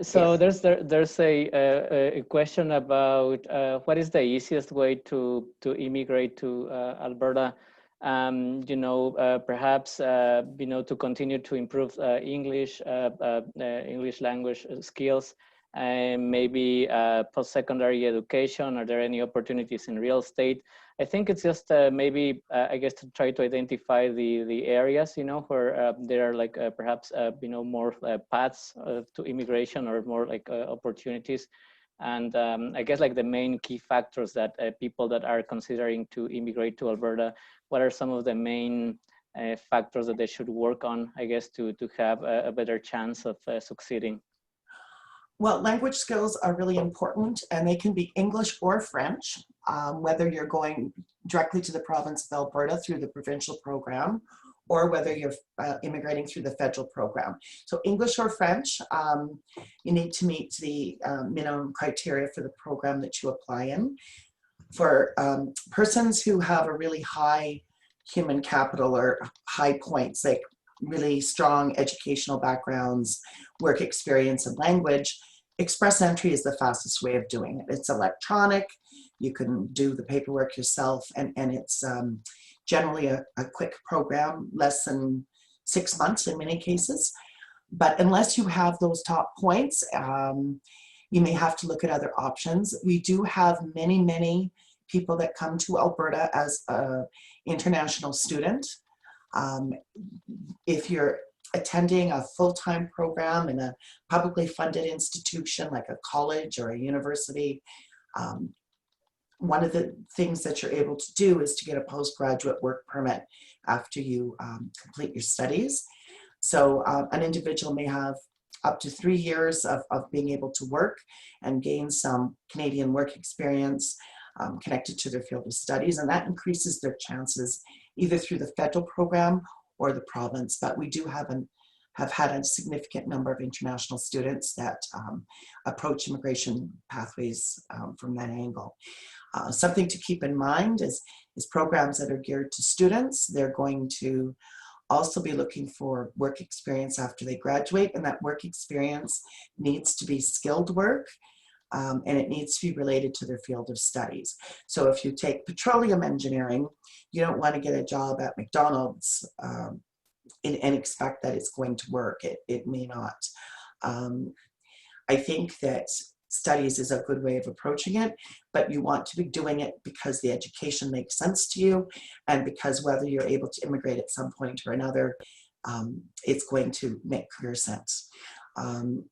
So Yes. there's a question about what is the easiest way to immigrate to Alberta. Perhaps to continue to improve English language skills, and maybe post-secondary education. Are there any opportunities in real estate? I think it's just maybe I guess to try to identify the areas where there are like perhaps more paths to immigration, or more like opportunities. And I guess like the main key factors that people that are considering to immigrate to Alberta, what are some of the main factors that they should work on, I guess, to have a better chance of succeeding? Well, language skills are really important, and they can be English or French, whether you're going directly to the province of Alberta through the provincial program, or whether you're immigrating through the federal program. So English or French, you need to meet the minimum criteria for the program that you apply in. For persons who have a really high human capital or high points, like really strong educational backgrounds, work experience, and language, express entry is the fastest way of doing it. It's electronic, you can do the paperwork yourself, and it's generally a quick program, less than 6 months in many cases. But unless you have those top points, you may have to look at other options. We do have many people that come to Alberta as an international student. If you're attending a full-time program in a publicly funded institution like a college or a university, one of the things that you're able to do is to get a postgraduate work permit after you complete your studies. So an individual may have up to 3 years of being able to work and gain some Canadian work experience connected to their field of studies, and that increases their chances either through the federal program or the province. But we do have had a significant number of international students that approach immigration pathways from that angle. Something to keep in mind is programs that are geared to students. They're going to also be looking for work experience after they graduate, and that work experience needs to be skilled work, and it needs to be related to their field of studies. So if you take petroleum engineering, you don't want to get a job at McDonald's and expect that it's going to work. It may not. I think that studies is a good way of approaching it, but you want to be doing it because the education makes sense to you, and because whether you're able to immigrate at some point or another, it's going to make career sense.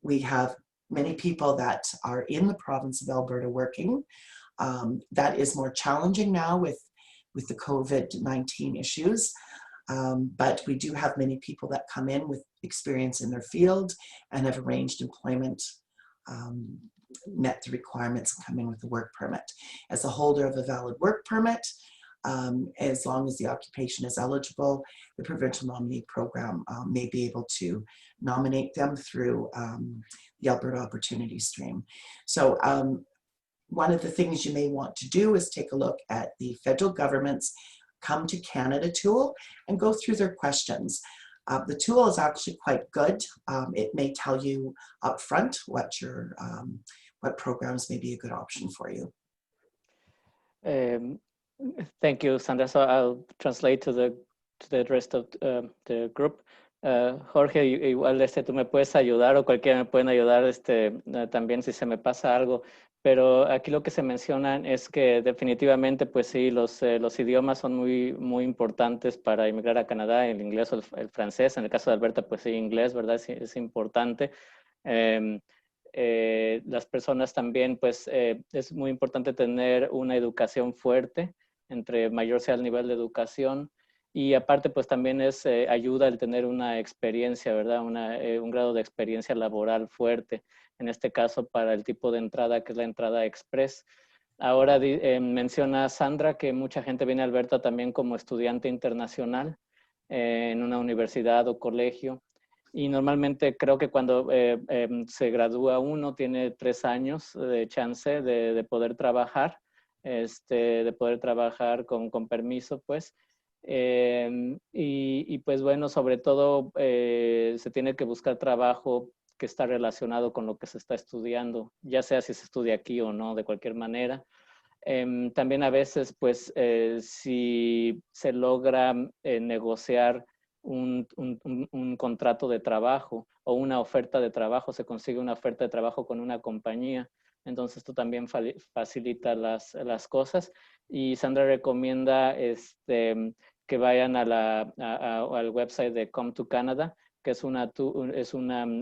We have many people that are in the province of Alberta working. That is more challenging now with the COVID-19 issues. But we do have many people that come in with experience in their field and have arranged employment, met the requirements, and come in with a work permit. As a holder of a valid work permit, as long as the occupation is eligible, the provincial nominee program may be able to nominate them through the Alberta Opportunity Stream. So one of the things you may want to do is take a look at the federal government's Come to Canada tool and go through their questions. The tool is actually quite good. It may tell you up front what programs may be a good option for you. Thank you, Sandra. So I'll translate to the rest of the group. Jorge, igual tú me puedes ayudar, o cualquiera me pueden ayudar también si se me pasa algo. Pero aquí lo que se mencionan es que definitivamente, pues sí, los idiomas son muy importantes para emigrar a Canadá, el inglés o el francés. En el caso de Alberta, pues sí, inglés, ¿verdad? Es importante. Las personas también, pues es muy importante tener una educación fuerte, entre mayor sea el nivel de educación. Y aparte, pues también ayuda el tener una experiencia, ¿verdad? Un grado de experiencia laboral fuerte, en este caso para el tipo de entrada que es la entrada express. Ahora menciona Sandra que mucha gente viene a Alberta también como estudiante internacional en una universidad o colegio. Y normalmente creo que cuando se gradúa uno tiene 3 años de chance de poder trabajar. de poder trabajar con permiso, pues. Y pues bueno, sobre todo se tiene que buscar trabajo que está relacionado con lo que se está estudiando, ya sea si se estudia aquí o no, de cualquier manera. También a veces, pues, si se logra negociar un contrato de trabajo o una oferta de trabajo, se consigue una oferta de trabajo con una compañía, entonces esto también facilita las cosas. Y Sandra recomienda que vayan al website de Come to Canada, que es una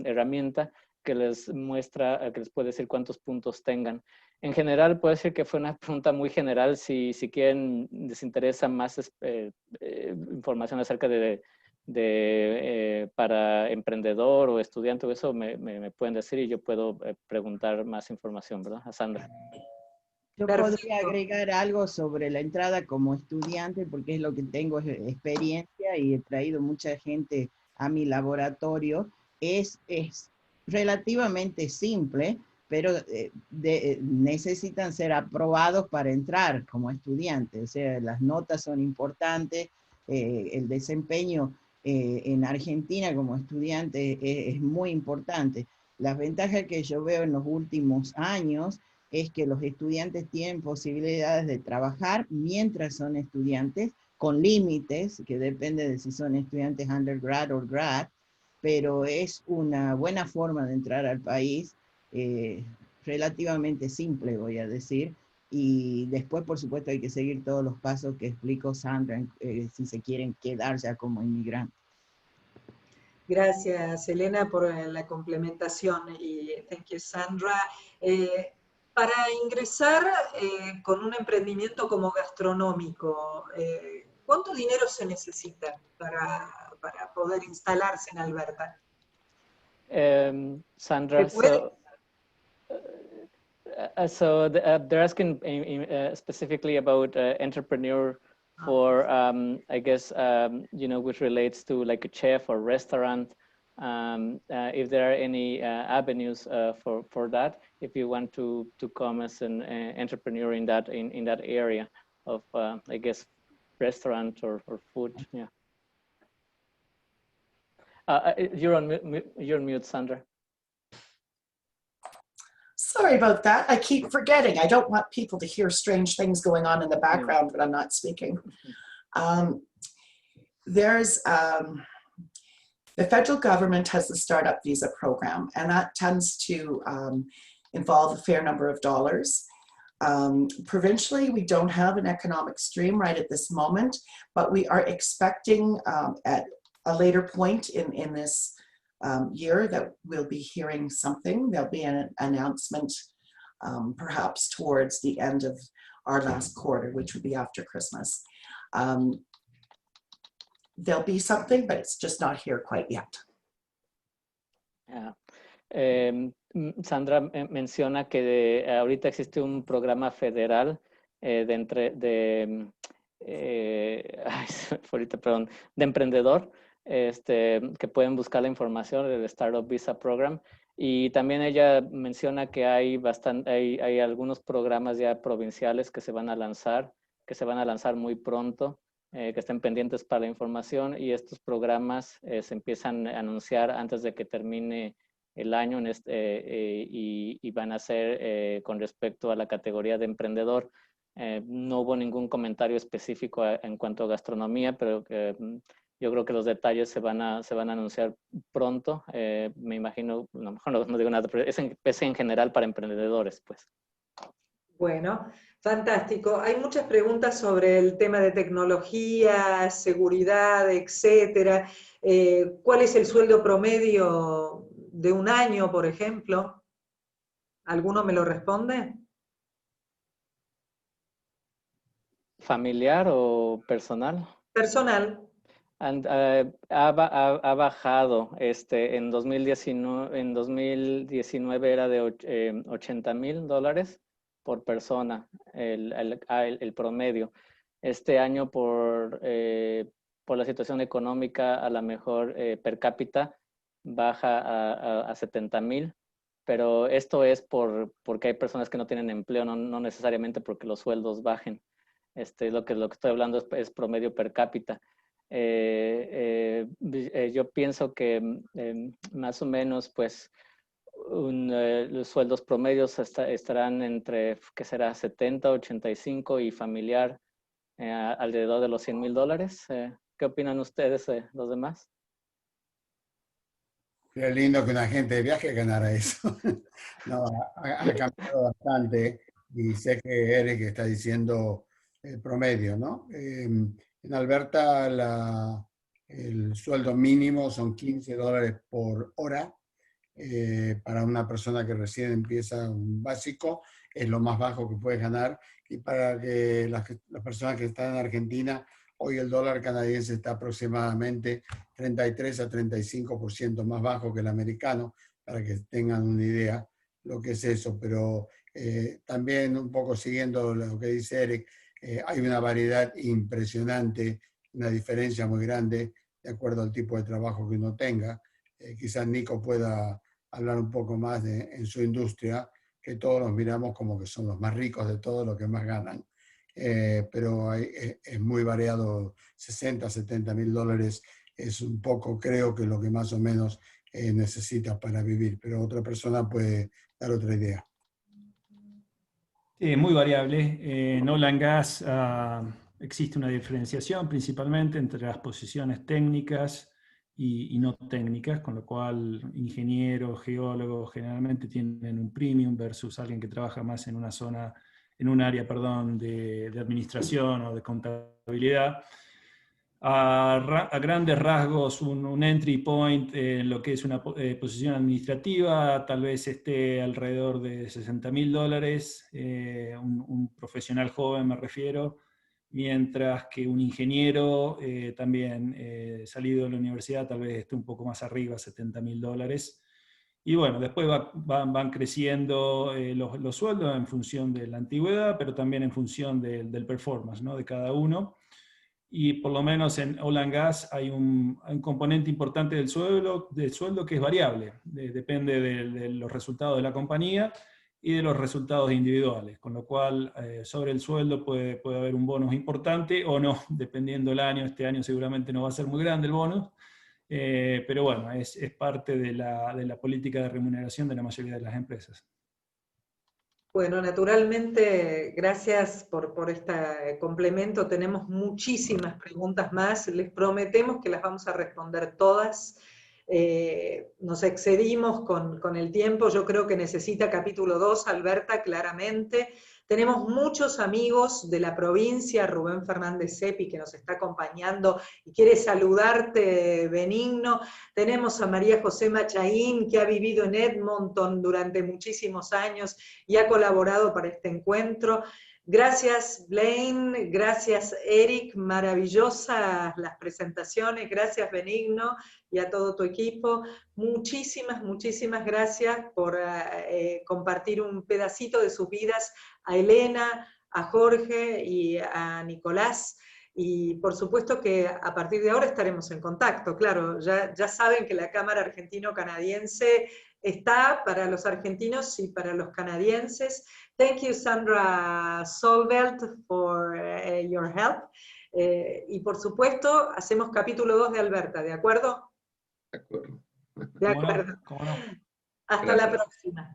herramienta que les muestra, que les puede decir cuántos puntos tengan. En general, puedo decir que fue una pregunta muy general. Si quieren, les interesa más información acerca para emprendedor o estudiante o eso, me pueden decir y yo puedo preguntar más información, ¿verdad? A Sandra. Yo podría agregar algo sobre la entrada como estudiante, porque es lo que tengo experiencia y he traído mucha gente a mi laboratorio. Es relativamente simple, pero necesitan ser aprobados para entrar como estudiantes. O sea, las notas son importantes, el desempeño en Argentina como estudiante es muy importante. Las ventajas que yo veo en los últimos años es que los estudiantes tienen posibilidades de trabajar mientras son estudiantes, con límites, que depende de si son estudiantes undergrad o grad, pero es una buena forma de entrar al país, relativamente simple, voy a decir, y después, por supuesto, hay que seguir todos los pasos que explicó Sandra, si se quieren quedar ya como inmigrantes. Gracias, Elena, por la complementación y thank you, Sandra. Para ingresar con un emprendimiento como gastronómico, ¿cuánto dinero se necesita para poder instalarse en Alberta? Sandra, they're asking specifically about entrepreneur for, I guess, which relates to like a chef or restaurant. If there are any avenues for that, if you want to come as an entrepreneur in that area of, I guess, restaurant or food, yeah. You're on mute, Sandra. Sorry about that. I keep forgetting. I don't want people to hear strange things going on in the background when I'm not speaking. The federal government has the startup visa program, and that tends to involve a fair number of dollars. Provincially, we don't have an economic stream right at this moment, but we are expecting at a later point in this year that we'll be hearing something. There'll be an announcement perhaps towards the end of our last quarter, which would be after Christmas. There'll be something, but it's just not here quite yet. Yeah. Sandra menciona que ahorita existe un programa federal de emprendedor, que pueden buscar la información del Startup Visa Program. Y también ella menciona que hay algunos programas ya provinciales que se van a lanzar muy pronto, que estén pendientes para la información, y estos programas se empiezan a anunciar antes de que termine el año y van a ser con respecto a la categoría de emprendedor. No hubo ningún comentario específico en cuanto a gastronomía, pero yo creo que los detalles se van a anunciar pronto. Me imagino, no, mejor no digo nada, pero es en general para emprendedores, pues. Bueno, fantástico. Hay muchas preguntas sobre el tema de tecnología, seguridad, etcétera. ¿Cuál es el sueldo promedio de un año, por ejemplo? ¿Alguno me lo responde? ¿Familiar o personal? Personal. Ha bajado. En 2019 era de $80,000 por persona, el promedio. Este año por la situación económica, a lo mejor per cápita baja a $70,000, pero esto es porque hay personas que no tienen empleo, no necesariamente porque los sueldos bajen. Lo que estoy hablando es promedio per cápita. Yo pienso que más o menos, pues, los sueldos promedios estarán entre, ¿qué será? 70, 85 y familiar alrededor de los $100,000. ¿Qué opinan ustedes, los demás? Qué lindo que una agente de viaje ganara eso. No, ha cambiado bastante y sé que Eric está diciendo el promedio, ¿no? En Alberta el sueldo mínimo son $15 por hora. Para una persona que recién empieza un básico, es lo más bajo que puedes ganar. Y para que las personas que están en Argentina, hoy el dólar canadiense está aproximadamente 33 a 35% más bajo que el americano, para que tengan una idea lo que es eso. Pero también un poco siguiendo lo que dice Eric, hay una variedad impresionante, una diferencia muy grande de acuerdo al tipo de trabajo que uno tenga. Quizás Nico pueda hablar un poco más en su industria, que todos los miramos como que son los más ricos de todos, los que más ganan. Pero es muy variado, 60, 70 mil dólares es un poco, creo que lo que más o menos necesitas para vivir, pero otra persona puede dar otra idea. Muy variable. En oil and gas existe una diferenciación principalmente entre las posiciones técnicas y no técnicas, con lo cual ingenieros, geólogos generalmente tienen un premium versus alguien que trabaja más en una zona, en un área, perdón, de administración o de contabilidad. A grandes rasgos, un entry point en lo que es una posición administrativa tal vez esté alrededor de $60,000, un profesional joven me refiero, mientras que un ingeniero también salido de la universidad tal vez esté un poco más arriba, $70,000. Y bueno, después van creciendo los sueldos en función de la antigüedad, pero también en función del performance, ¿no?, de cada uno. Y por lo menos en oil and gas hay un componente importante del sueldo que es variable, depende de los resultados de la compañía y de los resultados individuales, con lo cual sobre el sueldo puede haber un bonus importante o no, dependiendo del año. Este año seguramente no va a ser muy grande el bonus, pero bueno, es parte de la política de remuneración de la mayoría de las empresas. Bueno, naturalmente, gracias por este complemento. Tenemos muchísimas preguntas más. Les prometemos que las vamos a responder todas. Nos excedimos con el tiempo. Yo creo que necesita capítulo 2, Alberta, claramente. Tenemos muchos amigos de la provincia, Rubén Fernández Sepi, que nos está acompañando y quiere saludarte, Benigno. Tenemos a María José Machaín, que ha vivido en Edmonton durante muchísimos años y ha colaborado para este encuentro. Gracias, Blaine, gracias, Eric, maravillosas las presentaciones, gracias, Benigno, y a todo tu equipo. Muchísimas, muchísimas gracias por compartir un pedacito de sus vidas a Elena, a Jorge y a Nicolás. Y por supuesto que a partir de ahora estaremos en contacto. Claro, ya saben que la Cámara Argentino-Canadiense está para los argentinos y para los canadienses. Thank you, Sandra Solvelt, for your help. Y por supuesto, hacemos capítulo 2 de Alberta, ¿de acuerdo? De acuerdo. De acuerdo. ¿Cómo no? Hasta la próxima.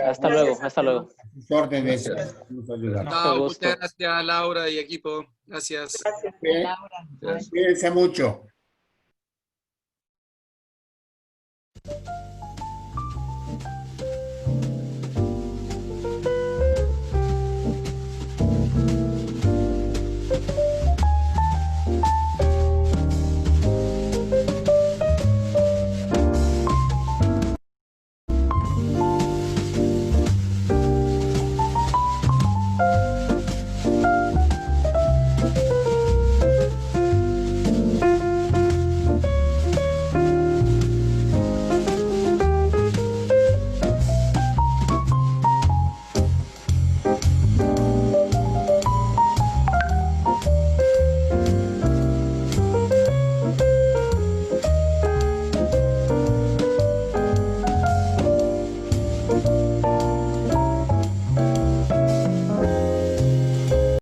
Hasta luego, hasta luego. Órdenes. No, muchas gracias, Laura y equipo. Gracias. Gracias, Laura. Cuídense mucho.